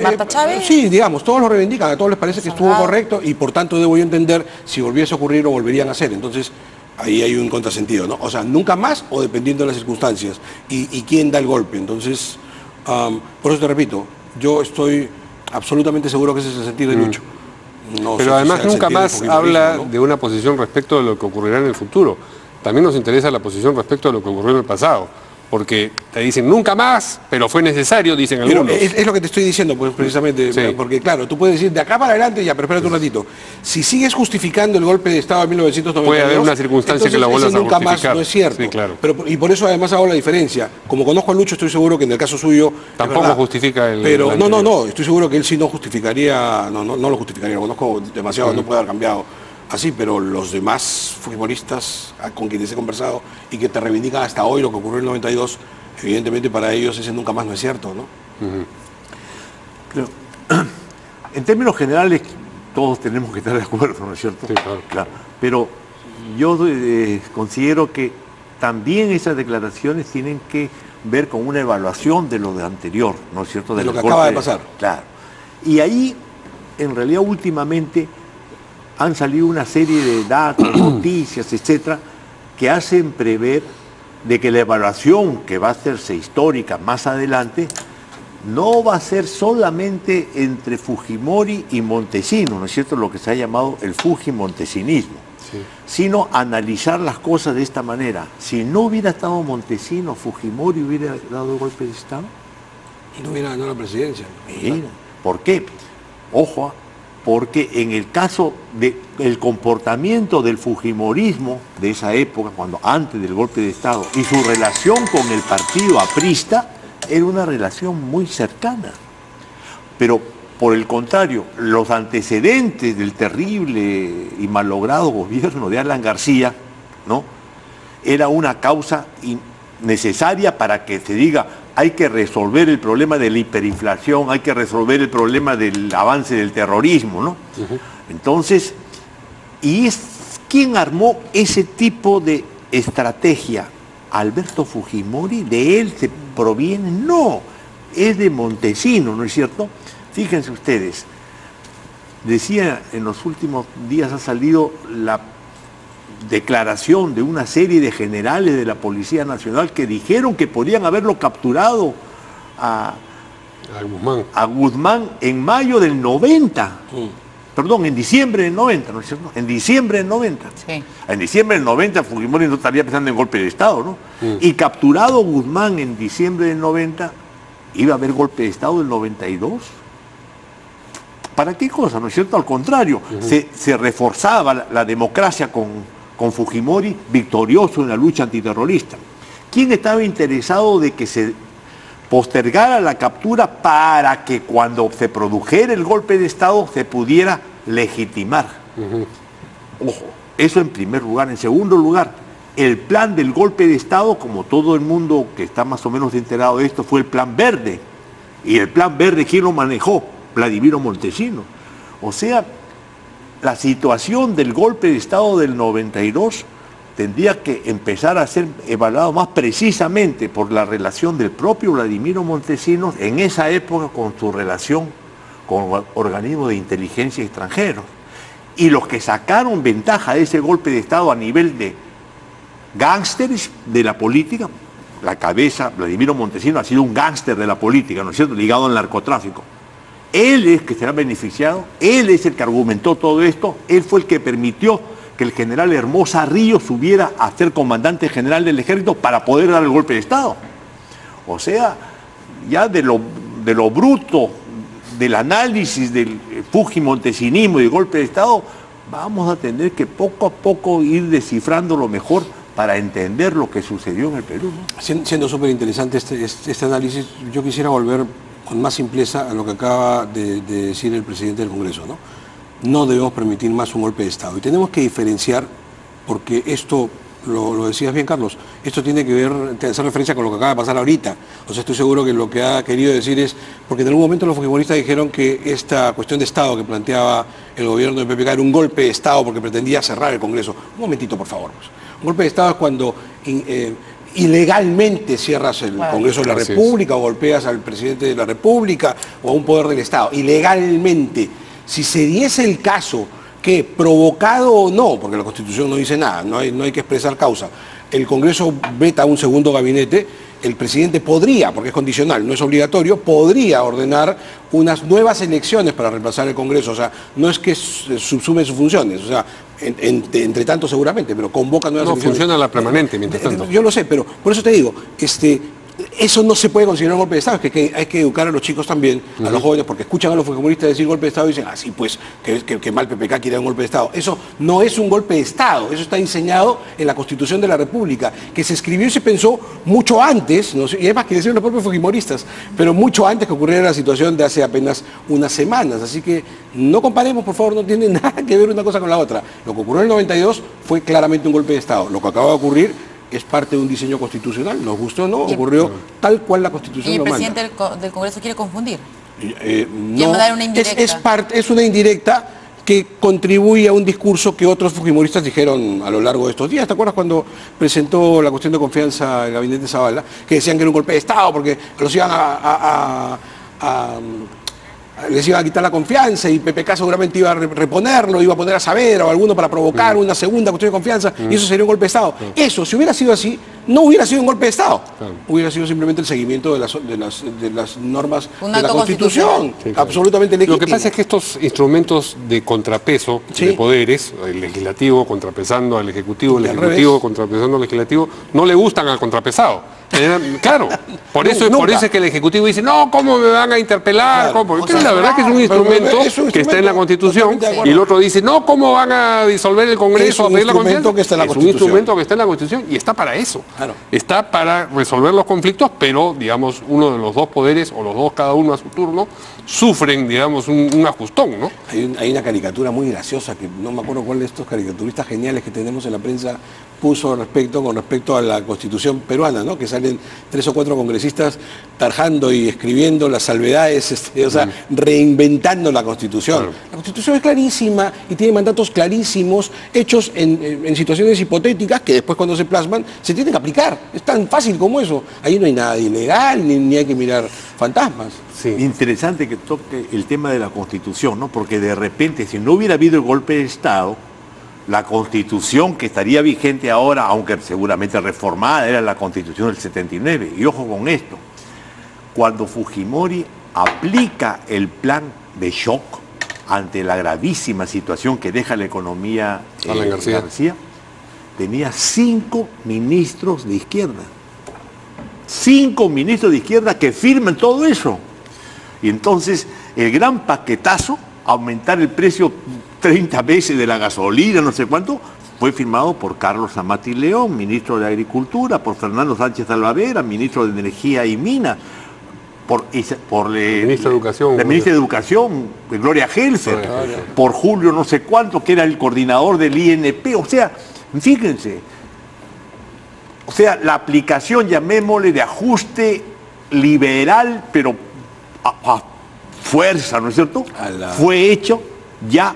¿Marta Chávez? Sí, digamos, todos lo reivindican, a todos les parece que estuvo correcto y por tanto debo yo entender si volviese a ocurrir o volverían a hacer. Entonces, ahí hay un contrasentido, ¿no? O sea, nunca más o dependiendo de las circunstancias y quién da el golpe. Entonces, por eso te repito, yo estoy absolutamente seguro que ese es el sentido de Lucho. No pero además nunca más habla, ¿no?, de una posición respecto de lo que ocurrirá en el futuro. También nos interesa la posición respecto de lo que ocurrió en el pasado. Porque te dicen nunca más, pero fue necesario, dicen algunos. Es lo que te estoy diciendo, pues, precisamente, sí. Porque claro, tú puedes decir de acá para adelante, ya, pero espérate un ratito. Si sigues justificando el golpe de Estado de 1992... Puede haber una circunstancia que la vuelvas a nunca justificar. Más no es cierto. Sí, claro. Y por eso además hago la diferencia. Como conozco a Lucho, estoy seguro que en el caso suyo... Tampoco justifica el... Pero no, estoy seguro que él sí no justificaría, no lo justificaría, lo conozco demasiado, no puede haber cambiado. Así, pero los demás futbolistas con quienes he conversado y que te reivindican hasta hoy lo que ocurrió en el 92... evidentemente para ellos ese nunca más no es cierto, ¿no? Pero, en términos generales, todos tenemos que estar de acuerdo, ¿no es cierto? Sí, claro. Pero yo considero que también esas declaraciones tienen que ver con una evaluación de lo de anterior, ¿no es cierto? De lo que acaba de pasar. Claro. Y ahí, en realidad, últimamente han salido una serie de datos, noticias, etcétera, que hacen prever de que la evaluación que va a hacerse histórica más adelante no va a ser solamente entre Fujimori y Montesino, ¿no es cierto? Lo que se ha llamado el fujimontesinismo, sí, sino analizar las cosas de esta manera. Si no hubiera estado Montesino, Fujimori hubiera dado el golpe de Estado. Y no hubiera ganado la presidencia. Mira, ¿por qué? Ojo, porque en el caso del comportamiento del fujimorismo de esa época, cuando antes del golpe de Estado, y su relación con el partido aprista, era una relación muy cercana. Pero, por el contrario, los antecedentes del terrible y malogrado gobierno de Alan García, ¿no?, era una causa necesaria para que se diga, hay que resolver el problema de la hiperinflación, hay que resolver el problema del avance del terrorismo, ¿no? Entonces, ¿y es quién armó ese tipo de estrategia? ¿Alberto Fujimori? ¿De él se proviene? No, es de Montesino, ¿no es cierto? Fíjense ustedes, decía, en los últimos días ha salido la declaración de una serie de generales de la Policía Nacional que dijeron que podían haberlo capturado a Guzmán en mayo del 90. Perdón, en diciembre del 90, ¿no es cierto? En diciembre del 90. Sí. En diciembre del 90 Fujimori no estaría pensando en golpe de Estado, ¿no? Y capturado Guzmán en diciembre del 90, ¿iba a haber golpe de Estado del 92? ¿Para qué cosa? ¿No es cierto? Al contrario, se reforzaba la democracia con Fujimori victorioso en la lucha antiterrorista. ¿Quién estaba interesado de que se postergara la captura para que cuando se produjera el golpe de Estado se pudiera legitimar? Ojo, eso en primer lugar. En segundo lugar, el plan del golpe de Estado, como todo el mundo que está más o menos enterado de esto, fue el Plan Verde. Y el Plan Verde, ¿quién lo manejó? Vladimiro Montesino. O sea, la situación del golpe de Estado del 92 tendría que empezar a ser evaluado más precisamente por la relación del propio Vladimiro Montesinos en esa época con su relación con organismos de inteligencia extranjeros. Y los que sacaron ventaja de ese golpe de Estado a nivel de gángsteres de la política, la cabeza, Vladimiro Montesinos, ha sido un gángster de la política, ¿no es cierto?, ligado al narcotráfico. Él es que será beneficiado, él es el que argumentó todo esto, él fue el que permitió que el general Hermosa Ríos subiera a ser comandante general del ejército para poder dar el golpe de Estado. O sea, ya de lo bruto del análisis del fujimontesinismo y del golpe de Estado, vamos a tener que poco a poco ir descifrándolo mejor para entender lo que sucedió en el Perú, ¿no? Siendo súper interesante este análisis, yo quisiera volver con más simpleza a lo que acaba de decir el presidente del Congreso, ¿no? No debemos permitir más un golpe de Estado. Y tenemos que diferenciar, porque esto, lo decías bien, Carlos, esto tiene que hacer referencia con lo que acaba de pasar ahorita. O sea, estoy seguro que lo que ha querido decir es, porque en algún momento los fujimoristas dijeron que esta cuestión de Estado que planteaba el gobierno de PPK era un golpe de Estado porque pretendía cerrar el Congreso. Un momentito, por favor. Un golpe de Estado es cuando ilegalmente cierras el Congreso de la República o golpeas al presidente de la República o a un poder del Estado. Ilegalmente. Si se diese el caso que, provocado o no, porque la Constitución no dice nada, no hay que expresar causa, el Congreso veta un segundo gabinete, el presidente podría, porque es condicional, no es obligatorio, podría ordenar unas nuevas elecciones para reemplazar el Congreso. O sea, no es que subsume sus funciones, o sea, entre tanto seguramente, pero convoca nuevas elecciones. No funciona la permanente, mientras tanto. Yo lo sé, pero por eso te digo, eso no se puede considerar un golpe de Estado. Es que hay que educar a los chicos también, a los jóvenes, porque escuchan a los fujimoristas decir golpe de Estado y dicen, sí, pues, que mal PPK quiere un golpe de Estado. Eso no es un golpe de Estado, eso está diseñado en la Constitución de la República, que se escribió y se pensó mucho antes, no sé, y es más que decir los propios fujimoristas, pero mucho antes que ocurriera la situación de hace apenas unas semanas. Así que no comparemos, por favor, no tiene nada que ver una cosa con la otra. Lo que ocurrió en el 92 fue claramente un golpe de Estado. Lo que acaba de ocurrir es parte de un diseño constitucional, nos gustó o no, ocurrió tal cual la Constitución lo manda. ¿Y el presidente del Congreso quiere confundir? No, dar una indirecta? Es una indirecta, que contribuye a un discurso que otros fujimoristas dijeron a lo largo de estos días. ¿Te acuerdas cuando presentó la cuestión de confianza el gabinete Zavala? Que decían que era un golpe de Estado porque los iban les iban a quitar la confianza y PPK seguramente iba a reponerlo, iba a poner a Saavedra o alguno para provocar una segunda cuestión de confianza y eso sería un golpe de Estado. Eso, si hubiera sido así, no hubiera sido un golpe de Estado. Hubiera sido simplemente el seguimiento de las normas de la Constitución. Sí, claro. Absolutamente legítimo. Lo que pasa es que estos instrumentos de contrapeso de poderes, el legislativo contrapesando al ejecutivo, el ejecutivo contrapesando al legislativo, no le gustan al contrapesado. Claro, por eso es que el Ejecutivo dice, no, ¿cómo me van a interpelar? Claro. Porque la verdad que es un instrumento que está en la Constitución y el otro dice, no, ¿cómo van a disolver el Congreso? Es un instrumento que está en la Constitución. Es un instrumento que está en la Constitución y está para eso. Claro. Está para resolver los conflictos, pero, digamos, uno de los dos poderes, o los dos cada uno a su turno, sufren, digamos, un ajustón, ¿no? Hay una caricatura muy graciosa, que no me acuerdo cuál de estos caricaturistas geniales que tenemos en la prensa puso con respecto a la Constitución peruana, ¿no? Que salen 3 o 4 congresistas tarjando y escribiendo las salvedades, o sea, reinventando la Constitución. Claro. La Constitución es clarísima y tiene mandatos clarísimos, hechos en situaciones hipotéticas que después cuando se plasman se tienen que aplicar. Es tan fácil como eso. Ahí no hay nada ilegal, ni hay que mirar fantasmas. Sí. Interesante que toque el tema de la Constitución, ¿no? Porque de repente, si no hubiera habido el golpe de Estado, la Constitución que estaría vigente ahora, aunque seguramente reformada, era la Constitución del 79. Y ojo con esto, cuando Fujimori aplica el plan de shock ante la gravísima situación que deja la economía García, tenía 5 ministros de izquierda. 5 ministros de izquierda que firman todo eso. Y entonces el gran paquetazo, aumentar el precio 30 veces de la gasolina, no sé cuánto, fue firmado por Carlos Amati León, ministro de Agricultura, por Fernando Sánchez Talavera, ministro de Energía y Mina, por el ministro de Educación, la ministra de Educación, Gloria Helfer, por Julio no sé cuánto, que era el coordinador del INP. O sea, fíjense, o sea, la aplicación, llamémosle, de ajuste liberal, pero a fuerza, ¿no es cierto? Fue hecho ya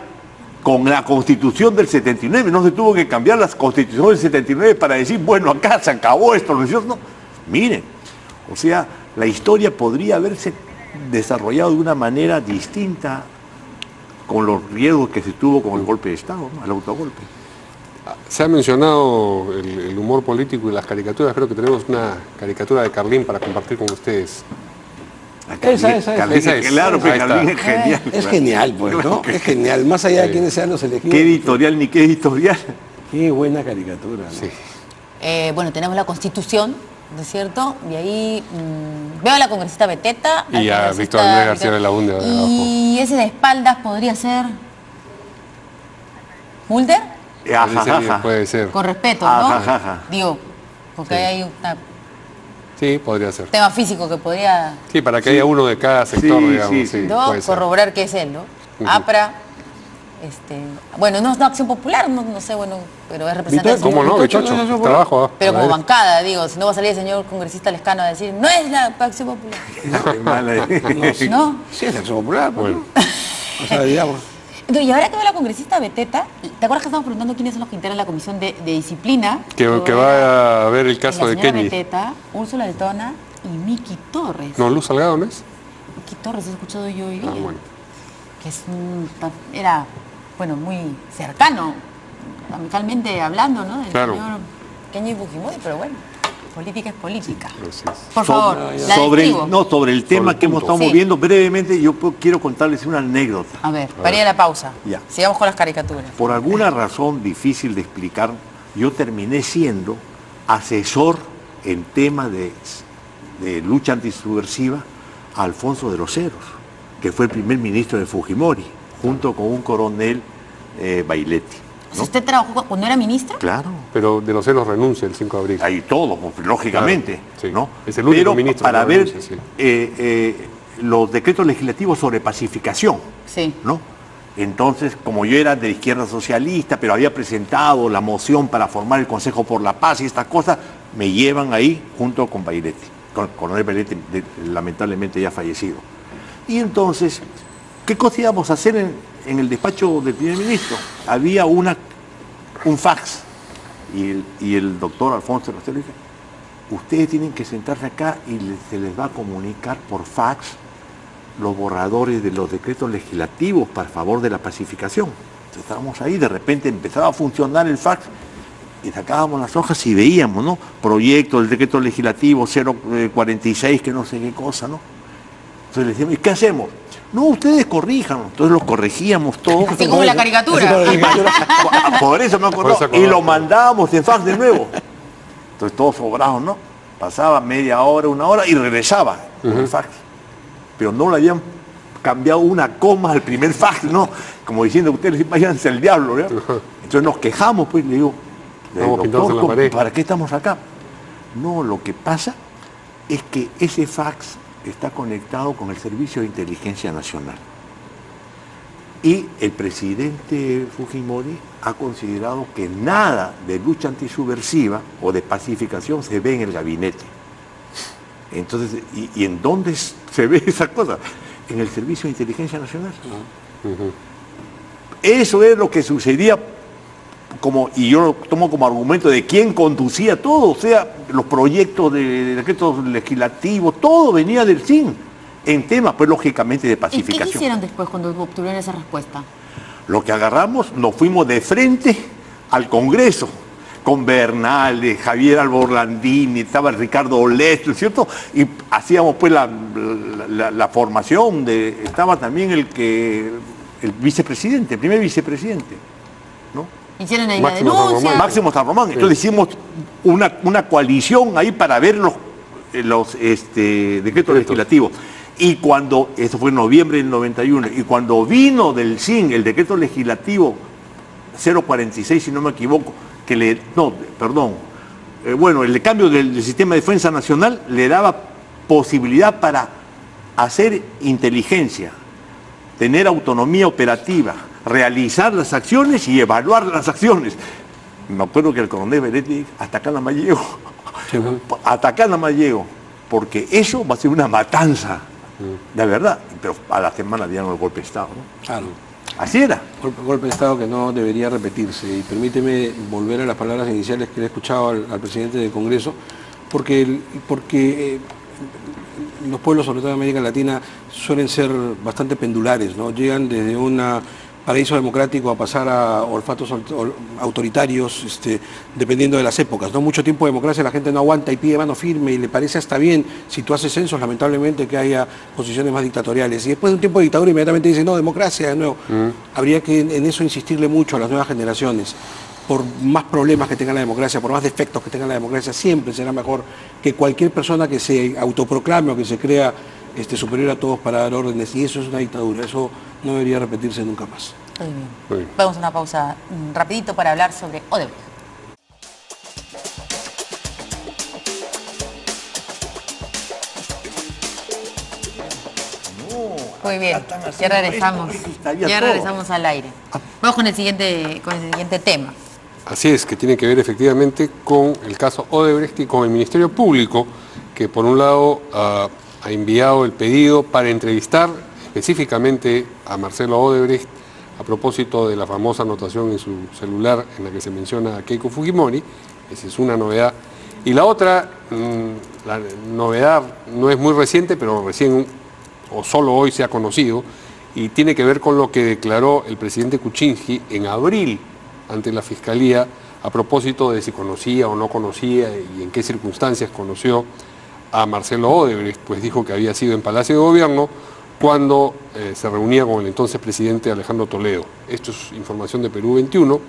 con la Constitución del 79. No se tuvo que cambiar la Constitución del 79 para decir, bueno, acá se acabó esto, ¿no es cierto? No. Miren, o sea, la historia podría haberse desarrollado de una manera distinta con los riesgos que se tuvo con el golpe de Estado, ¿no? El autogolpe. Se ha mencionado el humor político y las caricaturas. Creo que tenemos una caricatura de Carlín para compartir con ustedes. Esa es. Claro, pero Carlín es genial. Es genial, pues, ¿no? Es genial, más allá de quiénes sean los elegidos. ¿Qué editorial ni qué editorial? Qué buena caricatura, ¿no? Sí. Bueno, tenemos la Constitución, ¿no es cierto? Y ahí veo a la congresista Beteta. Y a Víctor Andrés García Belaúnde de abajo. Y ese de espaldas podría ser ¿Mulder? Puede ser. Con respeto, ¿no? Digo, porque hay una... Sí, podría ser. Tema físico que podría... Sí, para que haya uno de cada sector, digamos. ¿no? Corroborar que es él, ¿no? APRA, bueno, no es Acción Popular, no sé, bueno, pero es representante... ¿Cómo no? Bichocho, trabajo. Pero como bancada, digo, si no va a salir el señor congresista Lescano a decir, no es la Acción Popular. ¿No? Sí, es la Acción Popular, pues, ¿no? O sea, digamos... Entonces, y ahora que veo la congresista Beteta, ¿te acuerdas que estamos preguntando quiénes son los que integran la comisión de disciplina? Que va a ver el caso de Kenny. Beteta, Úrsula Altona y Miki Torres. No, Luz Salgado, ¿no es? Miki Torres, he escuchado yo hoy día. Bueno. Que era, bueno, muy cercano, amicalmente hablando, ¿no? Del señor Kenny Fujimori, pero bueno. Política es política. Por favor, sobre el tema que hemos estado viendo brevemente, yo quiero contarles una anécdota. A ver, para la pausa. Ya. Sigamos con las caricaturas. Por alguna razón difícil de explicar, yo terminé siendo asesor en tema de lucha antisubversiva a Alfonso de los Heros, que fue el primer ministro de Fujimori, junto con un coronel Bailetti. ¿No? ¿Usted trabajó cuando era ministro? Claro. Pero de los Heros renuncia el 5 de abril. Ahí todo, lógicamente. Claro, sí. ¿No? Es el único ministro para ver renuncia, los decretos legislativos sobre pacificación. Sí. ¿No? Entonces, como yo era de izquierda socialista, pero había presentado la moción para formar el Consejo por la Paz y estas cosas, me llevan ahí junto con Bailetti, con coronel Bailetti, lamentablemente ya fallecido. Y entonces, ¿qué cosa íbamos a hacer en el despacho del primer ministro había un fax y el doctor Alfonso Rostero dice, ustedes tienen que sentarse acá y se les va a comunicar por fax los borradores de los decretos legislativos para favor de la pacificación. Entonces estábamos ahí, de repente empezaba a funcionar el fax y sacábamos las hojas y veíamos, ¿no? Proyecto del decreto legislativo 046, que no sé qué cosa, ¿no? Entonces le decíamos, ¿y qué hacemos? No, ustedes corrijan. Entonces los corregíamos todos. Así como la caricatura. Por eso me acuerdo. Y lo mandábamos en fax de nuevo. Entonces todos sobrados, ¿no? Pasaba media hora, una hora y regresaba con el fax. Pero no le habían cambiado una coma al primer fax, ¿no? Como diciendo, ustedes váyanse al diablo, ¿no? Entonces nos quejamos, pues, le digo, doctor, ¿para qué estamos acá? No, lo que pasa es que ese fax está conectado con el Servicio de Inteligencia Nacional. Y el presidente Fujimori ha considerado que nada de lucha antisubversiva o de pacificación se ve en el gabinete. Entonces, ¿y en dónde se ve esa cosa? En el Servicio de Inteligencia Nacional. Eso es lo que sucedía, y yo lo tomo como argumento de quién conducía todo, o sea, los proyectos de decretos legislativos, todo venía del CIN, en temas, pues lógicamente de pacificación. ¿Y qué hicieron después cuando obtuvieron esa respuesta? Lo que agarramos, nos fuimos de frente al Congreso, con Bernal, Javier Alborlandini, estaba el Ricardo Olestro, ¿cierto? Y hacíamos pues la formación, estaba también el vicepresidente, el primer vicepresidente, ¿no? Hicieron ahí la denuncia. Máximo San Román. Entonces hicimos una coalición ahí para ver los decretos legislativos. Y cuando, eso fue en noviembre del 91, y cuando vino del CIN el decreto legislativo 046, si no me equivoco, bueno, el cambio del sistema de defensa nacional le daba posibilidad para hacer inteligencia, tener autonomía operativa, realizar las acciones y evaluar las acciones. Me acuerdo que el coronel Beretti, hasta acá nada más llego, hasta acá nada más llego, porque eso va a ser una matanza, de verdad, pero a la semana dieron el golpe de Estado, ¿no? Claro. Así era. Golpe de Estado que no debería repetirse. Y permíteme volver a las palabras iniciales que le he escuchado al presidente del Congreso, porque los pueblos, sobre todo de América Latina, suelen ser bastante pendulares, ¿no? Llegan desde un paraíso democrático a pasar a olfatos autoritarios, dependiendo de las épocas, ¿no? Mucho tiempo de democracia la gente no aguanta y pide mano firme y le parece hasta bien, si tú haces censos, lamentablemente, que haya posiciones más dictatoriales. Y después de un tiempo de dictadura inmediatamente dicen, no, democracia de nuevo. Habría que en eso insistirle mucho a las nuevas generaciones. Por más problemas que tenga la democracia, por más defectos que tenga la democracia, siempre será mejor que cualquier persona que se autoproclame o que se crea superior a todos para dar órdenes. Y eso es una dictadura, eso no debería repetirse nunca más. Muy bien. Vamos a una pausa rapidito para hablar sobre Odebrecht. Muy bien, ya regresamos. Ya regresamos al aire. Vamos con el siguiente tema. Así es, que tiene que ver efectivamente con el caso Odebrecht y con el Ministerio Público, que por un lado ha enviado el pedido para entrevistar específicamente a Marcelo Odebrecht a propósito de la famosa anotación en su celular en la que se menciona a Keiko Fujimori. Esa es una novedad. Y la otra, la novedad no es muy reciente, pero recién o solo hoy se ha conocido, y tiene que ver con lo que declaró el presidente Kuczynski en abril ante la Fiscalía a propósito de si conocía o no conocía y en qué circunstancias conoció a Marcelo Odebrecht. Pues dijo que había sido en Palacio de Gobierno cuando se reunía con el entonces presidente Alejandro Toledo. Esto es información de Perú 21,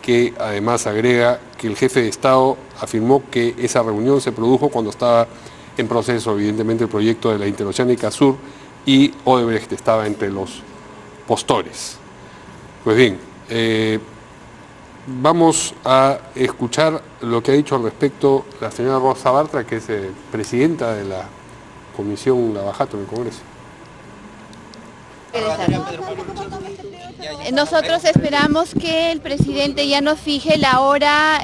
que además agrega que el jefe de Estado afirmó que esa reunión se produjo cuando estaba en proceso, evidentemente, el proyecto de la Interoceánica Sur, y Odebrecht estaba entre los postores. Pues bien, vamos a escuchar lo que ha dicho al respecto la señora Rosa Bartra, que es presidenta de la Comisión Lavajato en el Congreso. Nosotros esperamos que el presidente ya nos fije la hora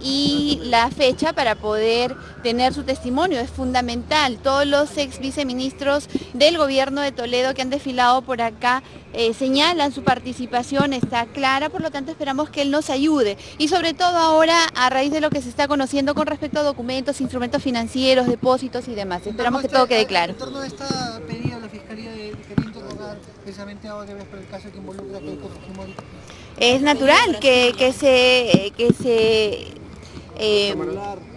y la fecha para poder tener su testimonio. Es fundamental. Todos los ex viceministros del gobierno de Toledo que han desfilado por acá señalan su participación, está clara, por lo tanto esperamos que él nos ayude. Y sobre todo ahora, a raíz de lo que se está conociendo con respecto a documentos, instrumentos financieros, depósitos y demás. Esperamos que todo quede claro. En torno a esta pedida, la Fiscalía quería interrogar precisamente a Odebrecht por el caso que involucra a Keiko Fujimori. Es natural que se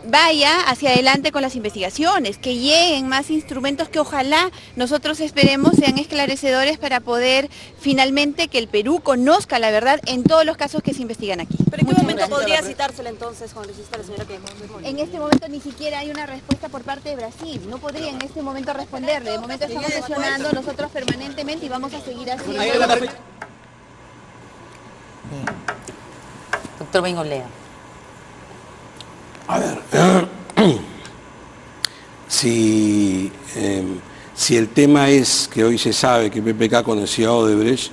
vaya hacia adelante con las investigaciones, que lleguen más instrumentos que ojalá nosotros esperemos sean esclarecedores para poder finalmente que el Perú conozca la verdad en todos los casos que se investigan aquí. ¿Pero en qué momento podría citársela entonces, cuando exista la señora Keiko? En este momento ni siquiera hay una respuesta por parte de Brasil, no podría en este momento responderle, de momento estamos sesionando nosotros permanentemente y vamos a seguir haciendo. Doctor Bengolea. A ver, si el tema es que hoy se sabe que PPK conocía a Odebrecht,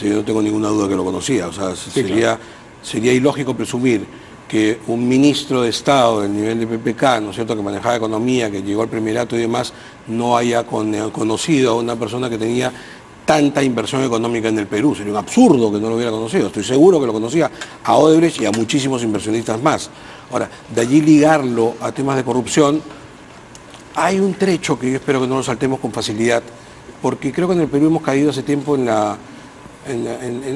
yo no tengo ninguna duda que lo conocía. O sea, sería ilógico presumir que un ministro de Estado del nivel de PPK, ¿no es cierto?, que manejaba economía, que llegó al primerato y demás, no haya conocido a una persona que tenía tanta inversión económica en el Perú. Sería un absurdo que no lo hubiera conocido. Estoy seguro que lo conocía a Odebrecht y a muchísimos inversionistas más. Ahora, de allí ligarlo a temas de corrupción, hay un trecho que yo espero que no lo saltemos con facilidad, porque creo que en el Perú hemos caído hace tiempo en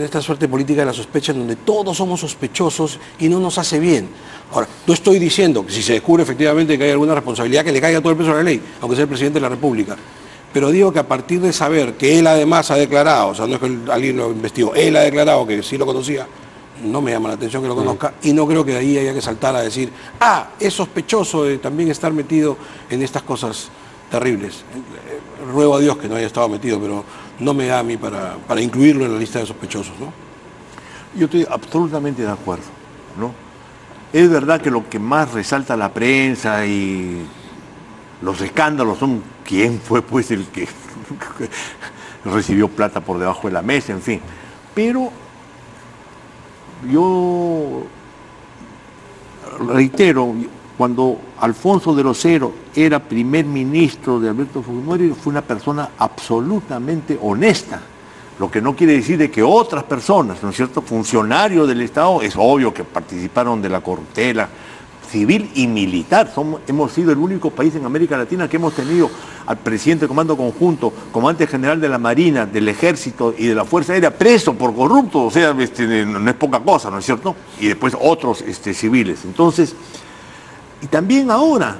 esta suerte política de la sospecha, en donde todos somos sospechosos y no nos hace bien. Ahora, no estoy diciendo que si se descubre efectivamente que hay alguna responsabilidad, que le caiga todo el peso de la ley, aunque sea el presidente de la República. Pero digo que a partir de saber que él además ha declarado, o sea, no es que alguien lo investigó, él ha declarado que sí lo conocía, no me llama la atención que lo conozca, y no creo que de ahí haya que saltar a decir, es sospechoso de también estar metido en estas cosas terribles. Ruego a Dios que no haya estado metido, pero no me da a mí para incluirlo en la lista de sospechosos, ¿no? Yo estoy absolutamente de acuerdo, ¿no? Es verdad que lo que más resalta la prensa y los escándalos son quién fue pues el que recibió plata por debajo de la mesa, en fin. Pero yo reitero, cuando Alfonso de Rosero era primer ministro de Alberto Fujimori, fue una persona absolutamente honesta. Lo que no quiere decir de que otras personas, ¿no es cierto?, funcionarios del Estado, es obvio que participaron de la corruptela civil y militar. Hemos sido el único país en América Latina que hemos tenido al presidente de Comando Conjunto, comandante general de la Marina, del Ejército y de la Fuerza Aérea preso por corrupto, o sea, no es poca cosa, ¿no es cierto? Y después otros civiles. Entonces, y también ahora,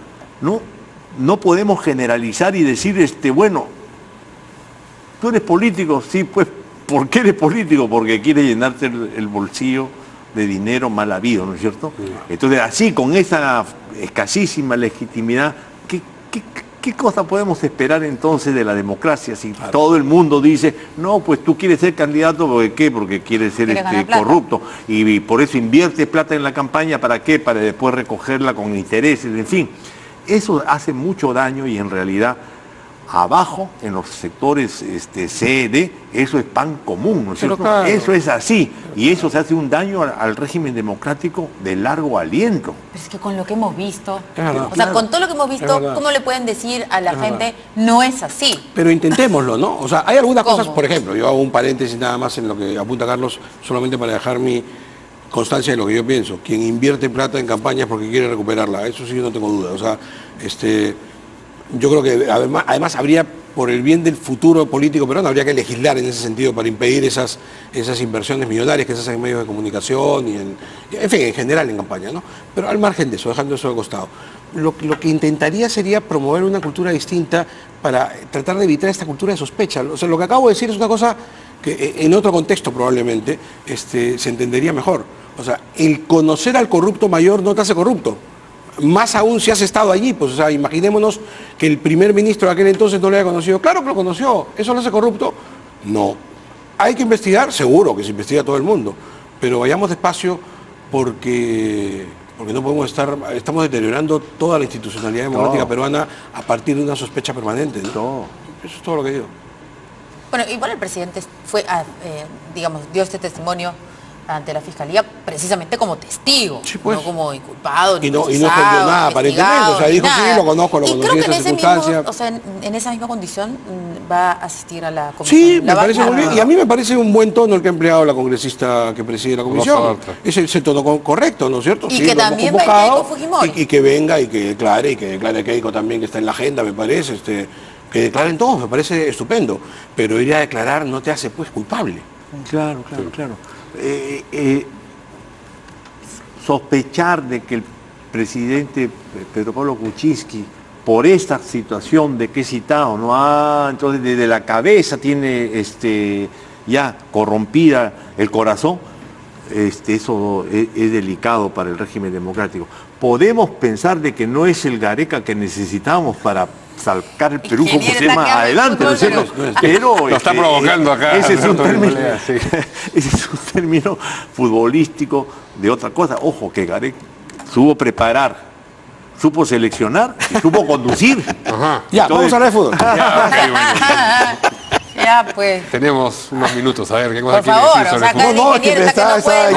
no podemos generalizar y decir, bueno, tú eres político, sí, pues, ¿por qué eres político? Porque quieres llenarte el bolsillo de dinero mal habido, ¿no es cierto? Entonces, así, con esa escasísima legitimidad, ¿qué cosa podemos esperar entonces de la democracia? Si todo el mundo dice, no, pues tú quieres ser candidato, ¿por qué? Porque quieres ser corrupto, y por eso inviertes plata en la campaña, ¿para qué? Para después recogerla con intereses, en fin. Eso hace mucho daño y en realidad abajo, en los sectores C, D, eso es pan común, ¿no es cierto? Claro. Eso es así, y eso se hace un daño al régimen democrático de largo aliento. Pero es que con lo que hemos visto, o sea, con todo lo que hemos visto, ¿cómo le pueden decir a la gente no es así? Pero intentémoslo, ¿no? O sea, hay algunas cosas, por ejemplo, yo hago un paréntesis nada más en lo que apunta Carlos, solamente para dejar mi constancia de lo que yo pienso. Quien invierte plata en campañas porque quiere recuperarla, eso sí yo no tengo duda. O sea, yo creo que además habría, por el bien del futuro político peruano, habría que legislar en ese sentido para impedir esas inversiones millonarias que se hacen en medios de comunicación y en fin, en general en campaña, ¿no? Pero al margen de eso, dejando eso de costado, lo que intentaría sería promover una cultura distinta para tratar de evitar esta cultura de sospecha. O sea, lo que acabo de decir es una cosa que en otro contexto probablemente se entendería mejor. O sea, el conocer al corrupto mayor no te hace corrupto. Más aún si has estado allí, pues, o sea, imaginémonos que el primer ministro de aquel entonces no lo haya conocido. Claro que lo conoció, ¿eso lo hace corrupto? No. ¿Hay que investigar? Seguro que se investiga todo el mundo, pero vayamos despacio porque no podemos estamos deteriorando toda la institucionalidad democrática peruana a partir de una sospecha permanente, ¿no? Eso es todo lo que digo. Bueno, igual el presidente fue, digamos, dio este testimonio ante la Fiscalía precisamente como testigo, sí, pues. no como inculpado, y no ofendió nada aparentemente, o sea, dijo sí, lo conozco, lo conocí en esa circunstancia. O sea, en esa misma condición va a asistir a la comisión. Sí, me parece muy bien, y a mí me parece un buen tono el que ha empleado la congresista que preside la comisión. Es el tono correcto, ¿no es cierto? Y sí, que también va Keiko Fujimori. Y que venga y que declare Keiko también, que está en la agenda, me parece, que declaren todos, me parece estupendo, pero ir a declarar no te hace pues culpable. Claro. Sospechar de que el presidente Pedro Pablo Kuczynski, por esta situación de que he citado, entonces desde la cabeza tiene ya corrompida el corazón, eso es delicado para el régimen democrático. Podemos pensar de que no es el Gareca que necesitamos para sacar el Perú como tema adelante, ¿no es cierto? Pero lo está provocando acá. Ese es un término futbolístico de otra cosa. Ojo, que Gareca supo preparar, supo seleccionar y supo conducir. Ajá. Ya, entonces, vamos a hablar de fútbol. Ya, pues. Tenemos unos minutos, a ver, ¿qué cosa por quiere favor, decir sobre el ingeniero está que no puede.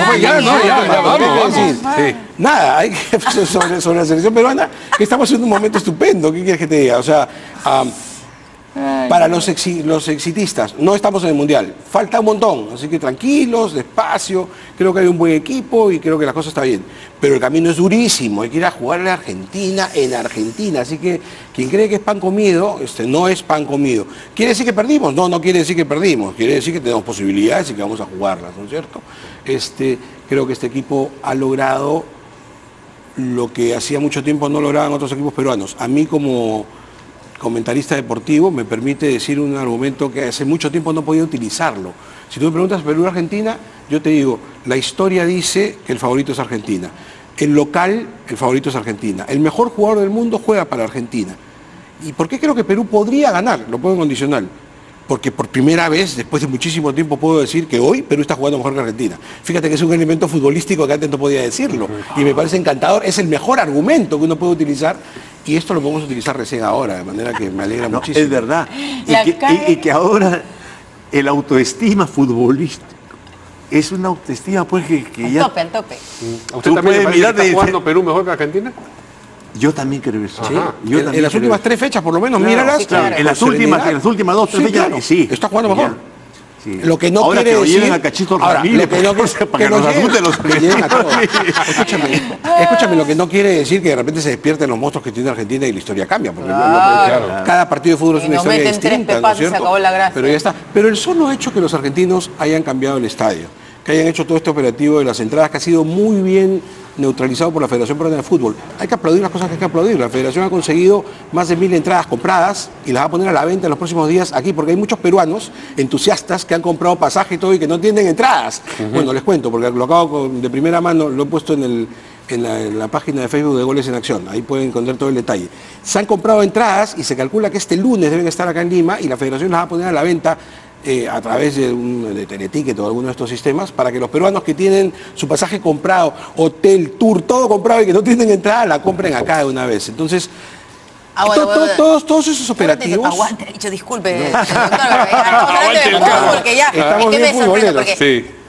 Vamos. Sí. Nada, hay que sobre la selección peruana, que estamos en un momento estupendo. ¿Qué quieres que te diga? O sea, para los exitistas, no estamos en el Mundial. Falta un montón, así que tranquilos, despacio. Creo que hay un buen equipo y creo que la cosa está bien. Pero el camino es durísimo, hay que ir a jugar a Argentina en Argentina. Así que quien cree que es pan comido, no es pan comido. ¿Quiere decir que perdimos? No, no quiere decir que perdimos. Quiere decir que tenemos posibilidades y que vamos a jugarlas, ¿no es cierto? Creo que este equipo ha logrado lo que hacía mucho tiempo no lograban otros equipos peruanos. A mí como comentarista deportivo me permite decir un argumento que hace mucho tiempo no podía utilizarlo. Si tú me preguntas Perú-Argentina, yo te digo, la historia dice que el favorito es Argentina. El local, el favorito es Argentina. El mejor jugador del mundo juega para Argentina. ¿Y por qué creo que Perú podría ganar? Lo pongo en condicional. Porque por primera vez, después de muchísimo tiempo, puedo decir que hoy Perú está jugando mejor que Argentina. Fíjate que es un elemento futbolístico que antes no podía decirlo. Y me parece encantador, es el mejor argumento que uno puede utilizar. Y esto lo podemos utilizar recién ahora, de manera que me alegra muchísimo. Es verdad. Y que ahora el autoestima futbolístico es una autoestima pues que ya... Al tope. ¿A usted también le parece que está jugando Perú mejor que Argentina? Yo también creo eso. Sí. En las últimas 3 fechas, por lo menos, claro, míralas. Sí, claro. En las últimas 2 3 fechas, claro. sí. Está jugando mejor. Sí. Lo que no ahora quiere que decir... lleven a Cachito Ramírez, para que nos asusten los que lleguen a todos. Escúchame, lo que no quiere decir que de repente se despierten los monstruos que tiene Argentina y la historia cambia. Porque cada partido de fútbol es una historia distinta, ¿no es cierto? Pero ya está. Pero el solo hecho que los argentinos hayan cambiado el estadio, que hayan hecho todo este operativo de las entradas, que ha sido muy bien neutralizado por la Federación Peruana de Fútbol. Hay que aplaudir las cosas que hay que aplaudir. La Federación ha conseguido más de 1000 entradas compradas y las va a poner a la venta en los próximos días aquí, porque hay muchos peruanos entusiastas que han comprado pasaje y todo y que no tienen entradas. Bueno, les cuento, porque lo acabo de primera mano, lo he puesto en la página de Facebook de Goles en Acción. Ahí pueden encontrar todo el detalle. Se han comprado entradas y se calcula que este lunes deben estar acá en Lima y la Federación las va a poner a la venta a través de Teleticket o alguno de estos sistemas, para que los peruanos que tienen su pasaje comprado, hotel, tour, todo comprado y que no tienen entrada, la compren acá de una vez. Entonces, todos esos operativos... Aguante, dicho, disculpe, porque ya, estamos bien futboleros.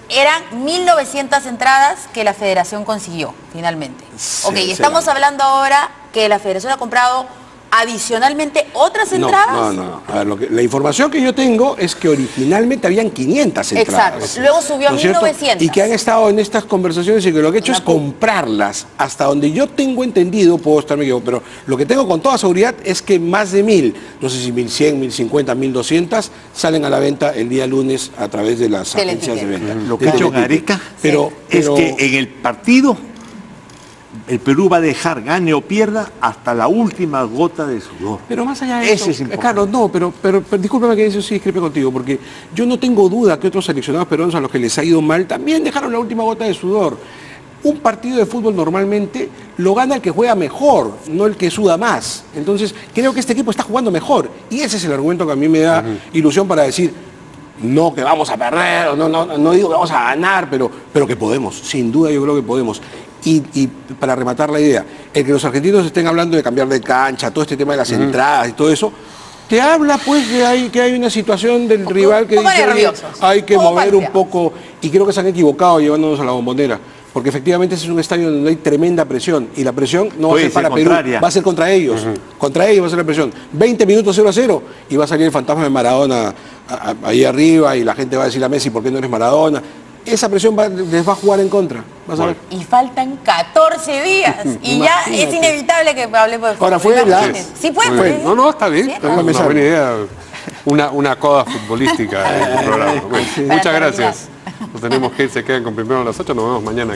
Eran 1.900 entradas que la Federación consiguió, finalmente. Estamos hablando ahora que la Federación ha comprado adicionalmente otras entradas. No. A ver, la información que yo tengo es que originalmente habían 500 entradas. Exacto. Luego subió a 1.900. Y que han estado en estas conversaciones y que lo que he hecho es comprarlas. Hasta donde yo tengo entendido, puedo estarme equivocado, pero lo que tengo con toda seguridad es que más de 1000, no sé si 1100, 1050, 1200, salen a la venta el día lunes a través de las agencias de venta. Lo que ha hecho Gareca es que en el partido el Perú va a dejar, gane o pierda, hasta la última gota de sudor. Pero más allá de eso, es importante. Carlos, no, pero discúlpame que eso sí discrepe contigo, porque yo no tengo duda que otros seleccionados peruanos a los que les ha ido mal también dejaron la última gota de sudor. Un partido de fútbol normalmente lo gana el que juega mejor, no el que suda más. Entonces, creo que este equipo está jugando mejor. Y ese es el argumento que a mí me da ilusión para decir, no que vamos a perder, no digo que vamos a ganar, pero que podemos. Sin duda yo creo que podemos. Y para rematar la idea, el que los argentinos estén hablando de cambiar de cancha, todo este tema de las entradas y todo eso, Te habla pues que hay una situación del rival que dice, oye, hay que mover un poco, y creo que se han equivocado llevándonos a la Bombonera, porque efectivamente ese es un estadio donde hay tremenda presión, y la presión no va a ser para Perú, va a ser contra ellos, contra ellos va a ser la presión. 20 minutos 0-0 y va a salir el fantasma de Maradona ahí arriba, y la gente va a decir a Messi, ¿por qué no eres Maradona? Esa presión les va a jugar en contra, vas a ver. Y faltan 14 días, y ya es inevitable que hablemos de fútbol. Ahora fue Sí fue. No, está bien, ¿Sí? es una buena idea. Una coda futbolística en el programa. Bueno, muchas gracias. Nos tenemos que ir, se quedan con Primero a las 8, nos vemos mañana.